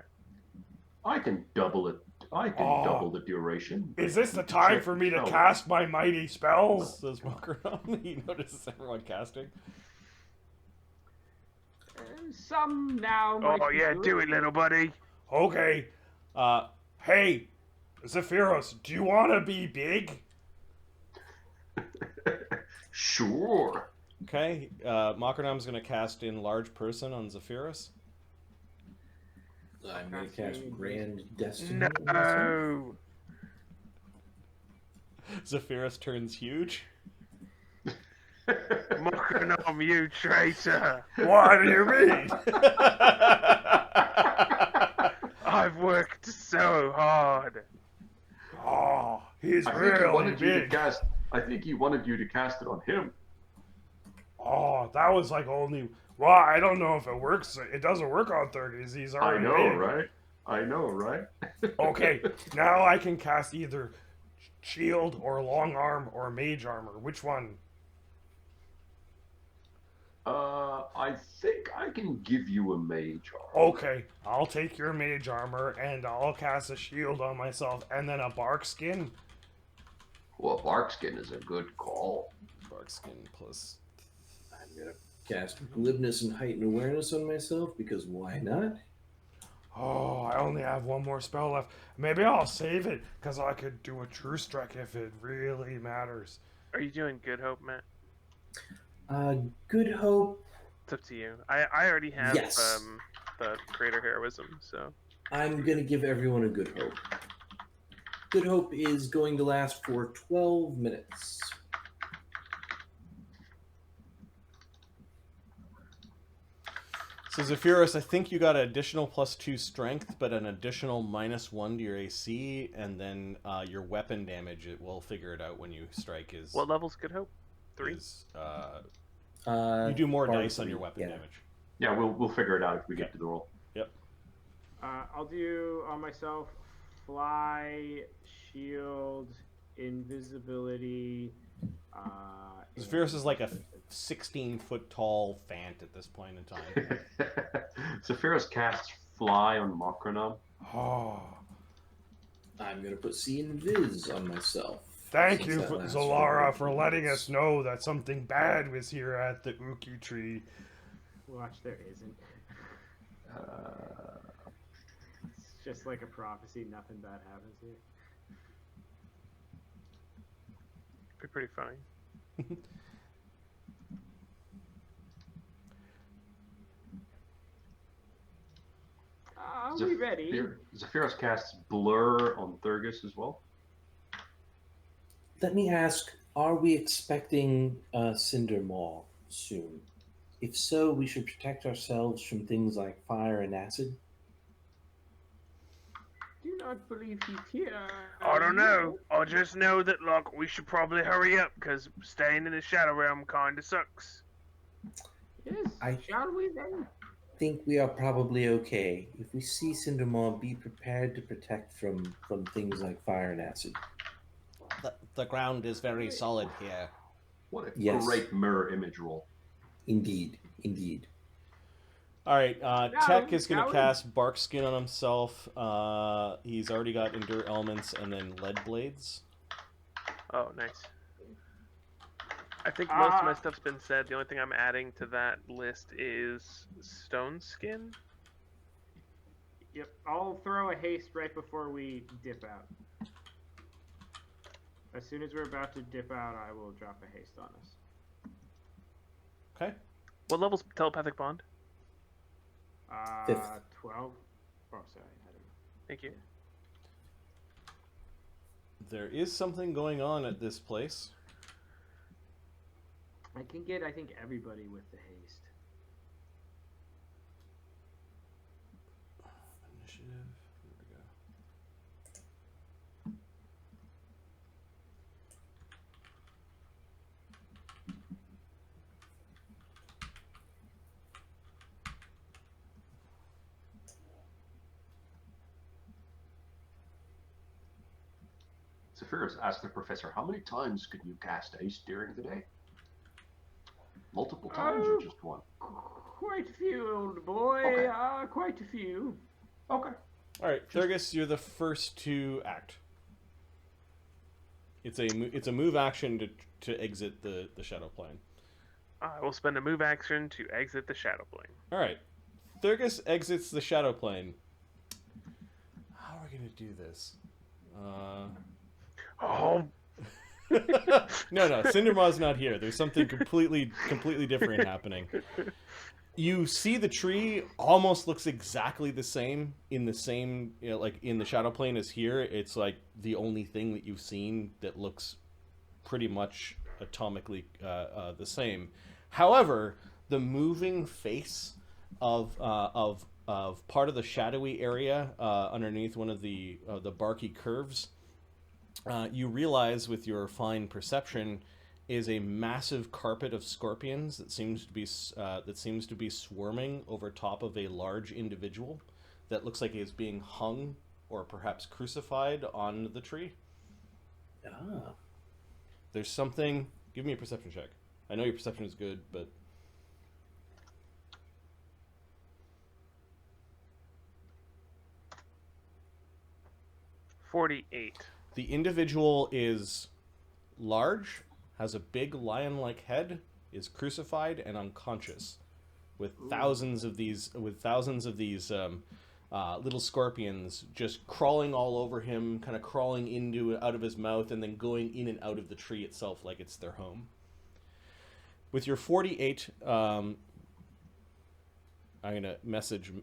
I can double it. I can double the duration. Is this the time for me to cast my mighty spells? Says Mockernum. He notices everyone casting. Some now. might Oh be yeah, good. do it, little buddy. Okay. Hey, Zephyros, do you want to be big? Sure. Okay. Mockernum's going to cast Enlarge Person on Zephyros. I'm going to cast Grand Destiny. No. Zephyrus turns huge. Mockernum, you traitor! What do you mean? I've worked so hard. Oh, he's I think he really wanted you to big. cast. I think he wanted you to cast it on him. Oh, that was like only. Well, I don't know if it works. It doesn't work on Thurgus. He's I already know, big. right? I know, right? Okay, now I can cast either shield or long arm or mage armor. Which one? I think I can give you a mage armor. Okay, I'll take your mage armor and I'll cast a shield on myself and then a bark skin. Well, Barkskin is a good call. Barkskin plus. I'm gonna cast glibness and heightened awareness on myself because why not? Oh, I only have one more spell left. Maybe I'll save it because I could do a true strike if it really matters. Are you doing Good Hope, Matt? Good hope. It's up to you. I already have Yes. the Greater Heroism, so. I'm gonna give everyone a good hope. Good hope is going to last for 12 minutes. So Zephyrus, I think you got an additional +2 strength, but an additional -1 to your AC, and then your weapon damage. It will figure it out when you strike. Is What level's Good Hope? 3? Is, you do more Bark dice on your three, weapon yeah. damage. Yeah, we'll figure it out if we get to the roll. Yep. I'll do on myself fly, shield, invisibility. Zephyrus is like a 16-foot tall fant at this point in time. Zephyrus casts Fly on Mockernum. Oh, I'm gonna put see invis on myself. thank Since you, that lasts Zellara, for 12 letting minutes. us know that something bad was here at the Uki tree. Watch, there isn't. It's just like a prophecy. Nothing bad happens here. Be pretty funny. Are we ready? Zephyrus casts Blur on Thurgus as well. Let me ask, are we expecting Cinder Maw soon? If so, we should protect ourselves from things like fire and acid. Do not believe he's here. I don't know. I just know that, like, we should probably hurry up, because staying in the Shadow Realm kinda sucks. Yes. Shall we then? Think we are probably okay. If we see Cinder Maw, be prepared to protect from things like fire and acid. The ground is very solid here. What a Yes. great mirror image roll. Indeed, indeed. All right, Tech is going Shall to we? cast Bark Skin on himself. He's already got Endure Elements and then Lead Blades. Oh, nice. I think most of my stuff's been said. The only thing I'm adding to that list is Stone Skin. Yep. I'll throw a haste right before we dip out. As soon as we're about to dip out, I will drop a haste on us. Okay. What level's Telepathic Bond? Fifth. 12. Oh, sorry. I don't know. Thank you. There is something going on at this place. I can get, I think, everybody with the haste. Initiative. There we go. Zephyrus asked the professor, how many times could you cast Ace during the day? Multiple times or just one? Quite a few, old boy. Okay. Quite a few. Okay. All right, Thurgus, you're the first to act. It's a move action to exit the shadow plane. I will spend a move action to exit the Shadow Plane. All right, Thurgus exits the shadow plane. How are we gonna do this? Oh, No, Cindermaw's not here. There's something completely different happening. You see the tree almost looks exactly the same in the same, like in the shadow plane as here. It's like the only thing that you've seen that looks pretty much atomically the same. However, the moving face of part of the shadowy area underneath one of the barky curves, you realize with your fine perception, is a massive carpet of scorpions that seems to be swarming over top of a large individual that looks like is being hung or perhaps crucified on the tree. Ah. There's something. Give me a perception check. I know your perception is good, but 48. the individual is large, has a big lion-like head, is crucified and unconscious, with thousands of these little scorpions just crawling all over him, kind of crawling into and out of his mouth, and then going in and out of the tree itself like it's their home. With your 48, I'm gonna message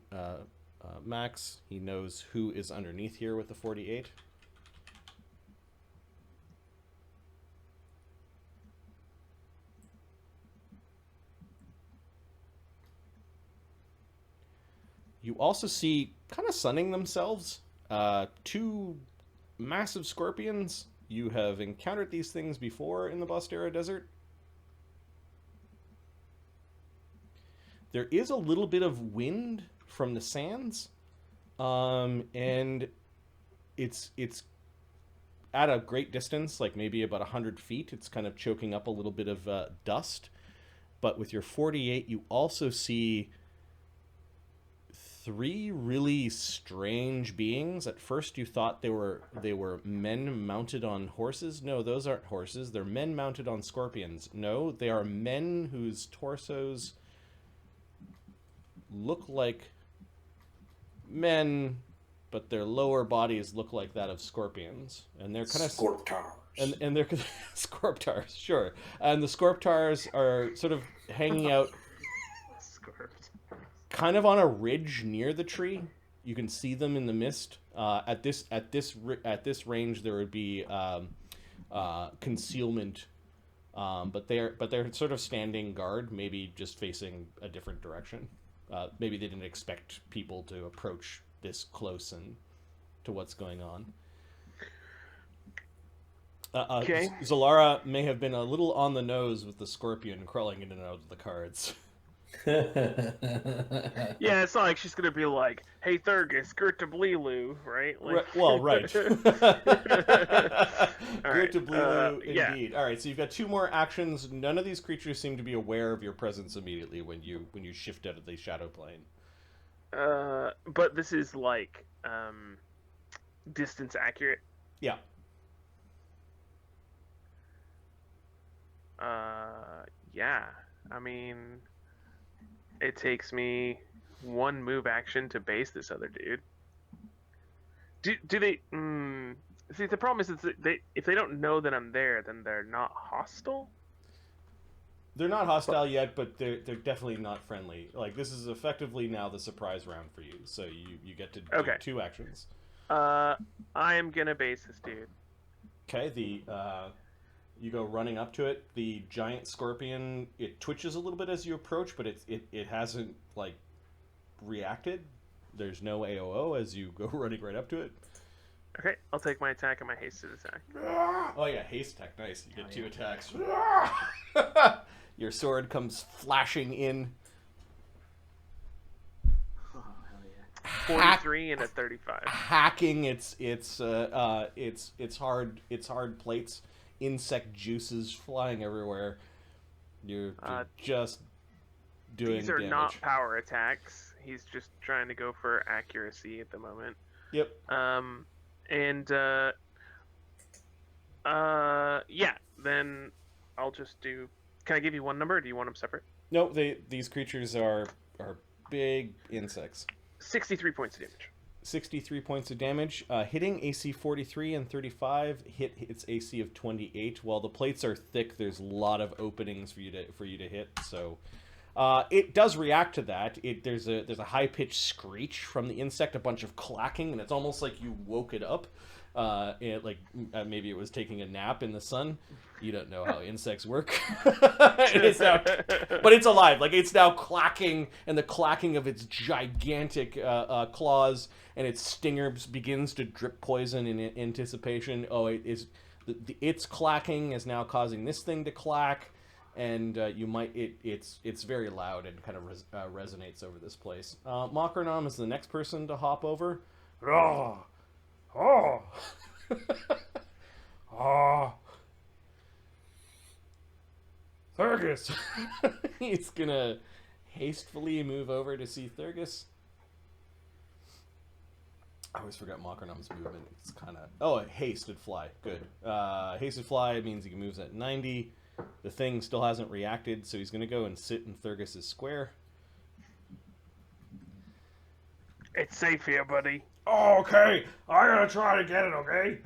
Max. He knows who is underneath here with the 48. You also see, kind of sunning themselves, two massive scorpions. You have encountered these things before in the Bostera Desert. There is a little bit of wind from the sands, and it's at a great distance, like maybe about 100 feet. It's kind of choking up a little bit of dust. But with your 48, you also see three really strange beings. At first you thought they were men mounted on horses. No, those aren't horses. They're men mounted on scorpions. No, they are men whose torsos look like men, but their lower bodies look like that of scorpions. And they're kind of Scorptaurs. and they're Scorptaurs, sure. And the Scorptaurs are sort of hanging out kind of on a ridge near the tree. You can see them in the mist. At this range, there would be concealment, but they're sort of standing guard, maybe just facing a different direction. Maybe they didn't expect people to approach this close and to what's going on. Okay. Zellara may have been a little on the nose with the scorpion crawling in and out of the cards. Yeah, it's not like she's gonna be like, "Hey Thurgus, Gert to Bleelu," right? Like... Well, right. Right. Good to Bleelu, yeah. indeed. All right, so you've got two more actions. None of these creatures seem to be aware of your presence immediately when you shift out of the shadow plane. But this is like distance accurate. Yeah. Yeah. I mean, it takes me one move action to base this other dude. Do they? See, the problem is if they don't know that I'm there, then they're not hostile. They're not hostile yet, but they're definitely not friendly. Like, this is effectively now the surprise round for you, so you get to do two actions. I am gonna base this dude. Okay, you go running up to it. The giant scorpion, it twitches a little bit as you approach, but it hasn't, like, reacted. There's no AOO as you go running right up to it. Okay, I'll take my attack and my hasted attack. Oh yeah, haste attack, nice. You get two attacks. Your sword comes flashing in. Oh, hell yeah. 43 and a 35. Hacking its hard plates. Insect juices flying everywhere. You're just doing These are damage. not power attacks. He's just trying to go for accuracy at the moment. Yep. Yeah, then I'll just do... Can I give you one number, or do you want them separate? No, these creatures are big insects. 63 points of damage. 63 points of damage. Hitting AC 43 and 35 hit its AC of 28. While the plates are thick, there's a lot of openings for you to hit. So It does react to that. There's a high pitched screech from the insect, a bunch of clacking, and it's almost like you woke it up. Maybe it was taking a nap in the sun. You don't know how insects work. But it's alive. Like, it's now clacking, and the clacking of its gigantic claws and its stinger begins to drip poison in anticipation. Oh, its clacking is now causing this thing to clack, and it's very loud and kind of resonates over this place. Mockernum is the next person to hop over. Oh. Oh. Oh. Thurgus. He's gonna hastily move over to see Thurgus. I always forgot Mockernum's movement. It's kind of... Oh, hasted fly. Good. Hasted fly means he moves at 90. The thing still hasn't reacted, so he's going to go and sit in Thurgus's square. It's safe here, buddy. Oh, okay. I'm gonna try to get it, okay?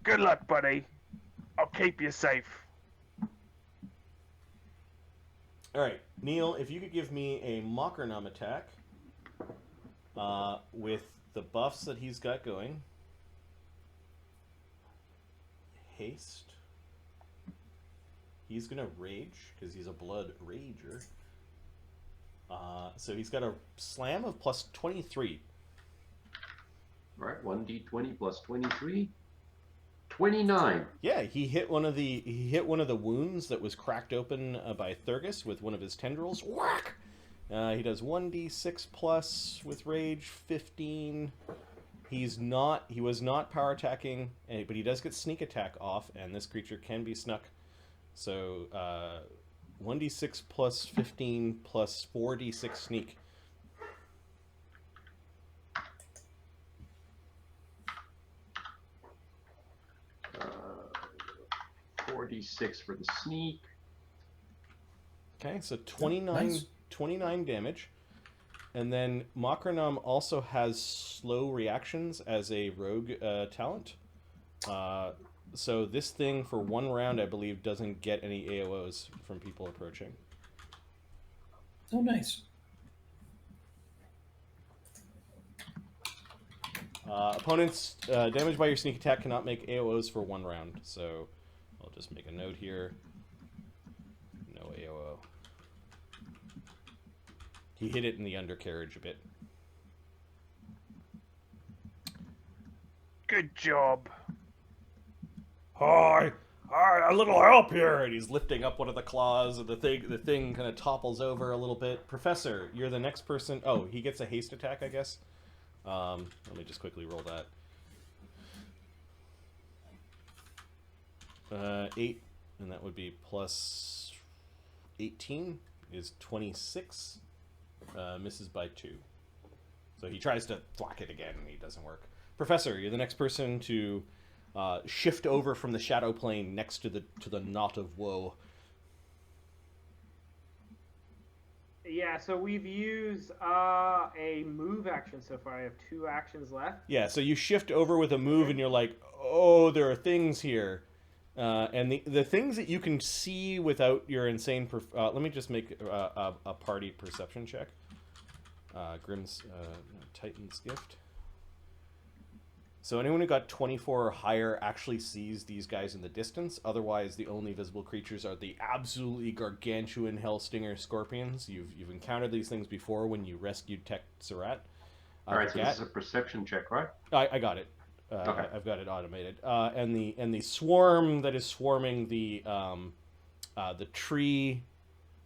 Good luck, buddy. I'll keep you safe. Alright, Neil, if you could give me a Mockernum attack with the buffs that he's got going. Haste. He's going to rage, because he's a blood rager. So he's got a slam of plus 23. Right, 1d20 plus 23. 29. Yeah, he hit one of the wounds that was cracked open by Thurgus with one of his tendrils. Whack! He does 1d6 plus with rage, 15. He was not power attacking, but he does get sneak attack off, and this creature can be snuck. So 1d6 plus 15 plus 4d6 sneak. Uh, 4d6 for the sneak. Okay, so 29, Nice. 29 damage. And then Mockernum also has slow reactions as a rogue talent. So this thing, for 1 round, I believe, doesn't get any AOs from people approaching. Oh, nice. Opponents damaged by your sneak attack cannot make AOs for 1 round. So I'll just make a note here. No AOO. He hit it in the undercarriage a bit. Good job. Hi, a little help here. And he's lifting up one of the claws, and the thing kind of topples over a little bit. Professor, you're the next person. Oh, he gets a haste attack, I guess. Let me just quickly roll that. 8, and that would be plus 18 is 26. Misses by 2. So he tries to thwack it again, and he doesn't work. Professor, you're the next person to shift over from the shadow plane next to the Knot of Woe. Yeah, so we've used a move action so far. I have 2 actions left. Yeah, so you shift over with a move, and you're like, oh, there are things here. And the things that you can see without your insane... let me just make a party perception check. Grimm's Titan's Gift. So anyone who got 24 or higher actually sees these guys in the distance. Otherwise, the only visible creatures are the absolutely gargantuan Hellstinger scorpions. You've encountered these things before when you rescued Tech Surat. Alright, so this is a perception check, right? I got it. Okay. I've got it automated. And the swarm that is swarming the tree,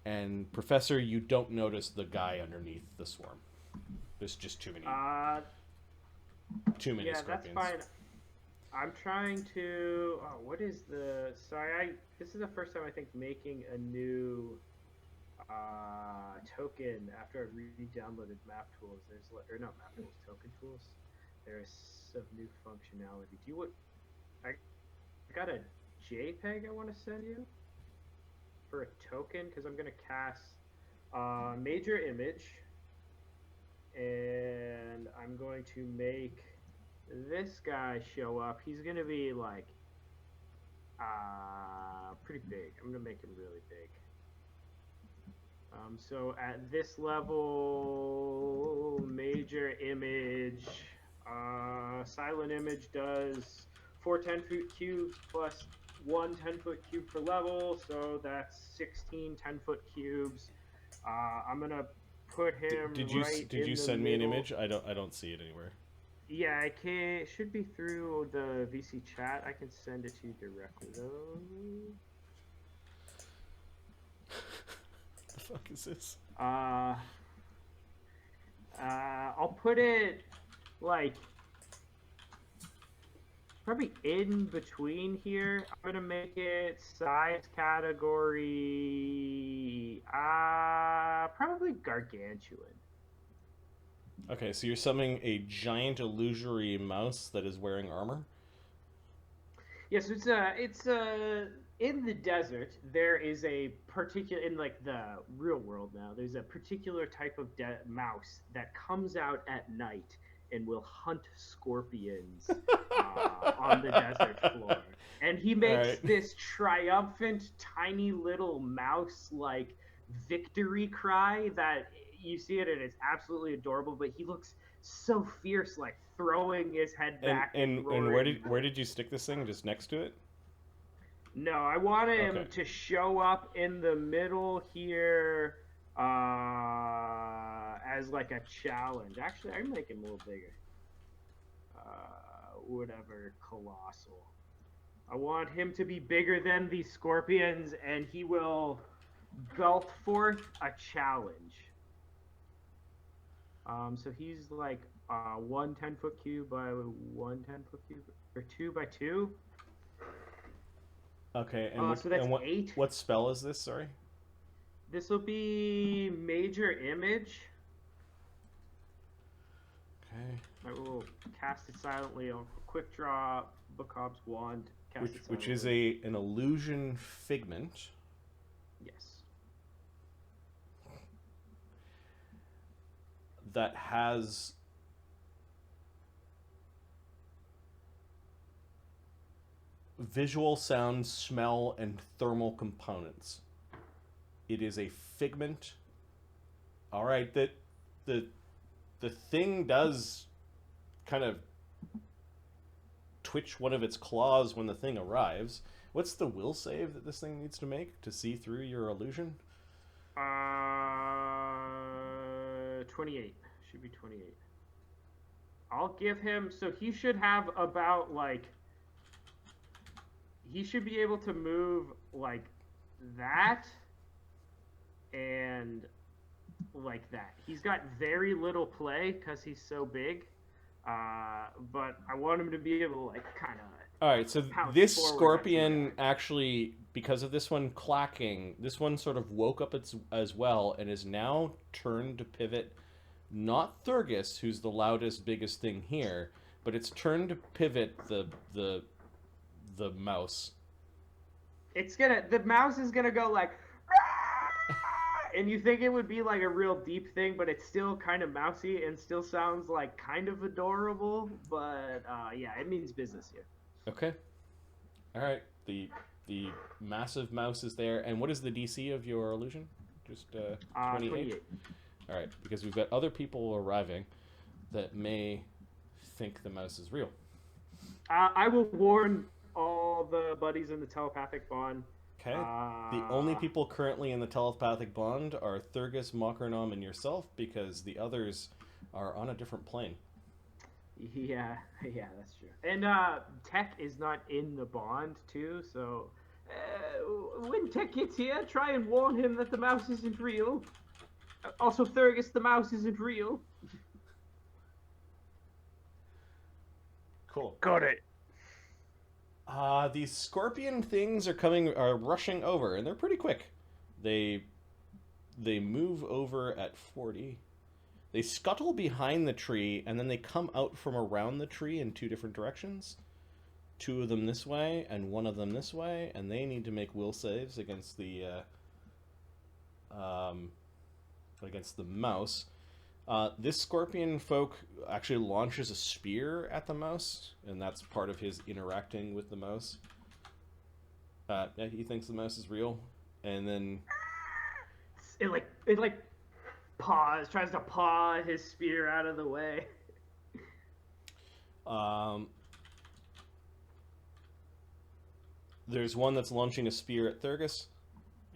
and Professor, you don't notice the guy underneath the swarm. There's just too many. Too many yeah, scorpions. that's fine. I'm trying to. What is the? Sorry, this is the first time I think making a new token after I re-downloaded Map Tools. Or not Map Tools, Token Tools. There's some new functionality. Do you want? I got a JPEG I want to send you for a token because I'm gonna cast major image, and I'm going to make this guy show up. He's gonna be like pretty big. I'm gonna make him really big. So at this level, major image, silent image does 4 10-foot cubes plus 1 10-foot cube per level, so that's 16 10-foot cubes. I'm gonna put him Did you right did in you the send me an middle. image? I don't see it anywhere. Yeah, I can. It should be through the VC chat. I can send it to you directly though. The fuck is this? I'll put it like probably in between here. I'm gonna make it size category. Probably gargantuan. Okay, so you're summoning a giant illusory mouse that is wearing armor? Yes, it's in the desert. There is a particular, in like the real world now, there's a particular type of mouse that comes out at night and will hunt scorpions on the desert floor. And he makes this triumphant, tiny little mouse like victory cry that you see it and it's absolutely adorable, but he looks so fierce, like throwing his head back. And where did you stick this thing? Just next to it? No, I want him to show up in the middle here as like a challenge. Actually, I can make him a little bigger. Whatever, colossal. I want him to be bigger than the scorpions, and he will belt forth a challenge. So he's like 1 10-foot cube by 1 10-foot cube, or 2 by 2. Okay, and so that's 8. What spell is this? Sorry. This will be major image. Okay. I will cast it silently. I'll quick draw Bacob's wand. Cast it Which is silently. an illusion figment. Yes. That has visual, sound, smell, and thermal components. It is a figment. All right, the thing does kind of twitch one of its claws when the thing arrives. What's the will save that this thing needs to make to see through your illusion? 28. Should be 28. I'll give him, so he should have about like, he should be able to move like that and like that. He's got very little play because he's so big, but I want him to be able to like kind of. All right, so this scorpion actually, because of this one clacking, this one sort of woke up as well and is now turned to pivot. Not Thurgus, who's the loudest, biggest thing here, but it's turned to pivot the mouse. The mouse is gonna go like, and you think it would be like a real deep thing, but it's still kind of mousy and still sounds like kind of adorable. But yeah, it means business here. Okay. All right. The massive mouse is there, and what is the DC of your illusion? Just 28. All right, because we've got other people arriving that may think the mouse is real. I will warn all the buddies in the telepathic bond. Okay. The only people currently in the telepathic bond are Thurgus, Mockernum, and yourself, because the others are on a different plane. Yeah, that's true. And Tech is not in the bond too, so when Tech gets here, try and warn him that the mouse isn't real. Also, Thurgus, the mouse isn't real. Cool. Got it. These scorpion things are rushing over, and they're pretty quick. They move over at 40. They scuttle behind the tree, and then they come out from around the tree in 2 different directions. 2 of them this way, and 1 of them this way, and they need to make will saves against the mouse. This scorpion folk actually launches a spear at the mouse, and that's part of his interacting with the mouse. Yeah, he thinks the mouse is real, and then It like it like tries to paw his spear out of the way. There's one that's launching a spear at Thurgus,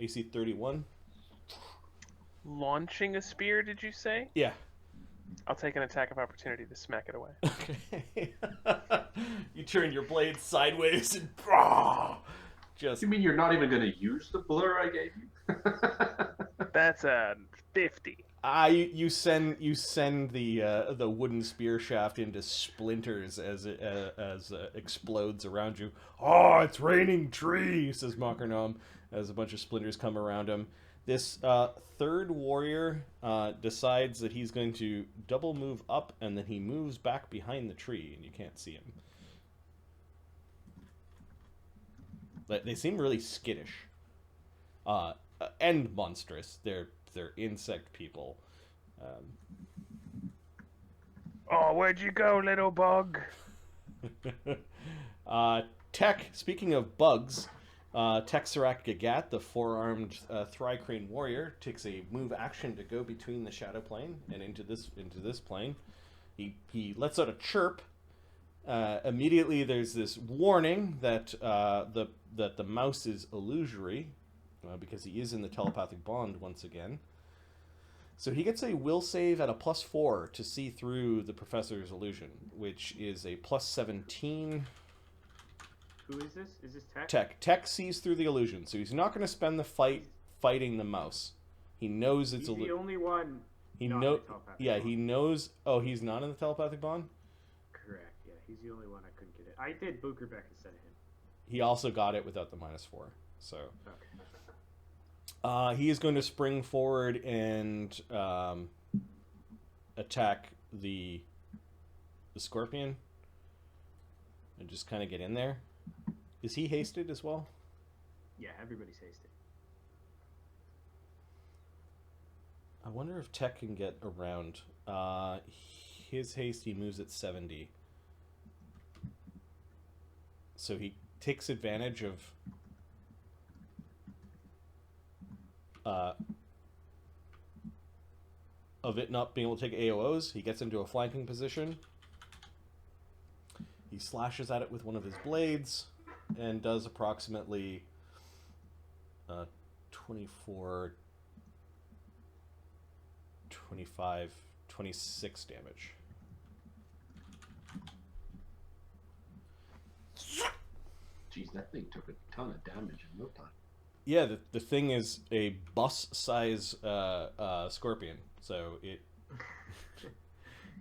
AC 31. Launching a spear, did you say? Yeah. I'll take an attack of opportunity to smack it away. Okay. You turn your blade sideways and just. You mean you're not even going to use the blur I gave you? That's a 50. You send the wooden spear shaft into splinters as it explodes around you. Oh, it's raining trees, says Mockernum as a bunch of splinters come around him. This third warrior decides that he's going to double move up, and then he moves back behind the tree, and you can't see him. But they seem really skittish and monstrous. They're insect people. Oh, where'd you go, little bug? Tech, speaking of bugs, Texarak Gagat, the four-armed Thrycrane warrior, takes a move action to go between the shadow plane and into this plane. He lets out a chirp. Immediately, there's this warning that the mouse is illusory, because he is in the telepathic bond once again. So he gets a will save at a +4 to see through the professor's illusion, which is a +17. Who is this? Is this Tech? Tech sees through the illusion, so he's not going to spend the fighting the mouse. He knows it's He's the only one. He not in knows. the telepathic Yeah, bond. he knows. Oh, he's not in the telepathic bond. Correct. Yeah, he's the only one I couldn't get it. I did Bookerbeck instead of him. He also got it without the -4. So. Okay. He is going to spring forward and attack the scorpion and just kind of get in there. Is he hasted as well? Yeah, everybody's hasted. I wonder if Tech can get around. His haste, he moves at 70. So he takes advantage of it not being able to take AOs. He gets into a flanking position. He slashes at it with one of his blades and does approximately 24, 25, 26 damage. Jeez, that thing took a ton of damage in no time. Yeah, the thing is a bus-size scorpion, so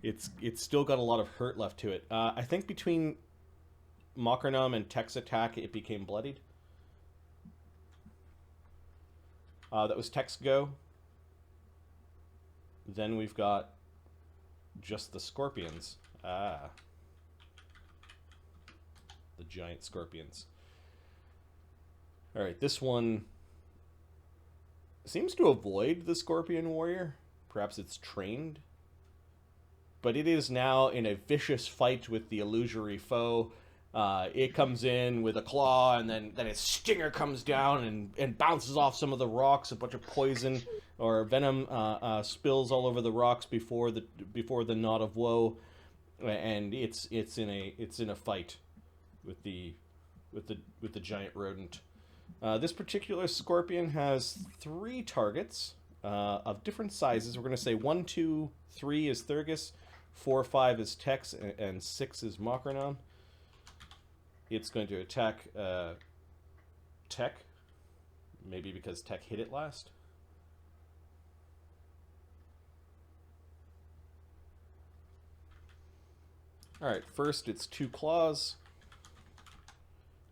it's still got a lot of hurt left to it. I think between Mockernum and Tech's attack, it became bloodied. That was Tech's go. Then we've got just the scorpions. The giant scorpions. Alright, this one seems to avoid the Scorpion Warrior. Perhaps it's trained. But it is now in a vicious fight with the illusory foe. It comes in with a claw, and then its stinger comes down and bounces off some of the rocks. A bunch of poison or venom spills all over the rocks before the Knot of Woe, and it's in a fight with the giant rodent. This particular scorpion has 3 targets of different sizes. We're going to say 1, 2, 3 is Thurgus, 4, 5 is Tex, and 6 is Mockernum. It's going to attack Tech, maybe because Tech hit it last. Alright, first it's 2 claws.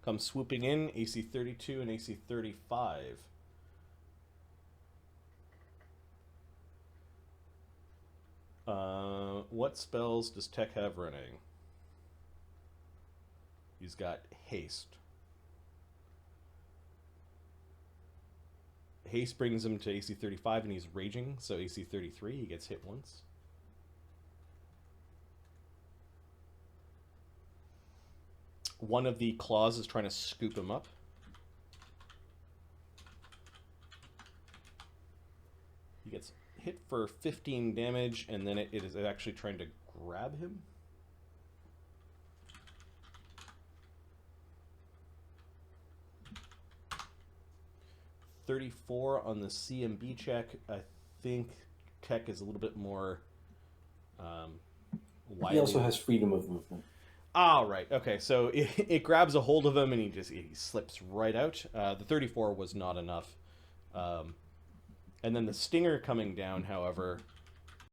Come swooping in, AC 32 and AC 35. What spells does Tech have running? He's got haste. Haste brings him to AC 35 and he's raging, so AC 33, he gets hit once. One of the claws is trying to scoop him up. He gets hit for 15 damage, and then it is actually trying to grab him. .34 on the CMB check. I think Tech is a little bit more wily. He also has freedom of movement. Ah, right. Okay, so it grabs a hold of him, and he slips right out. The 34 was not enough. And then the stinger coming down, however,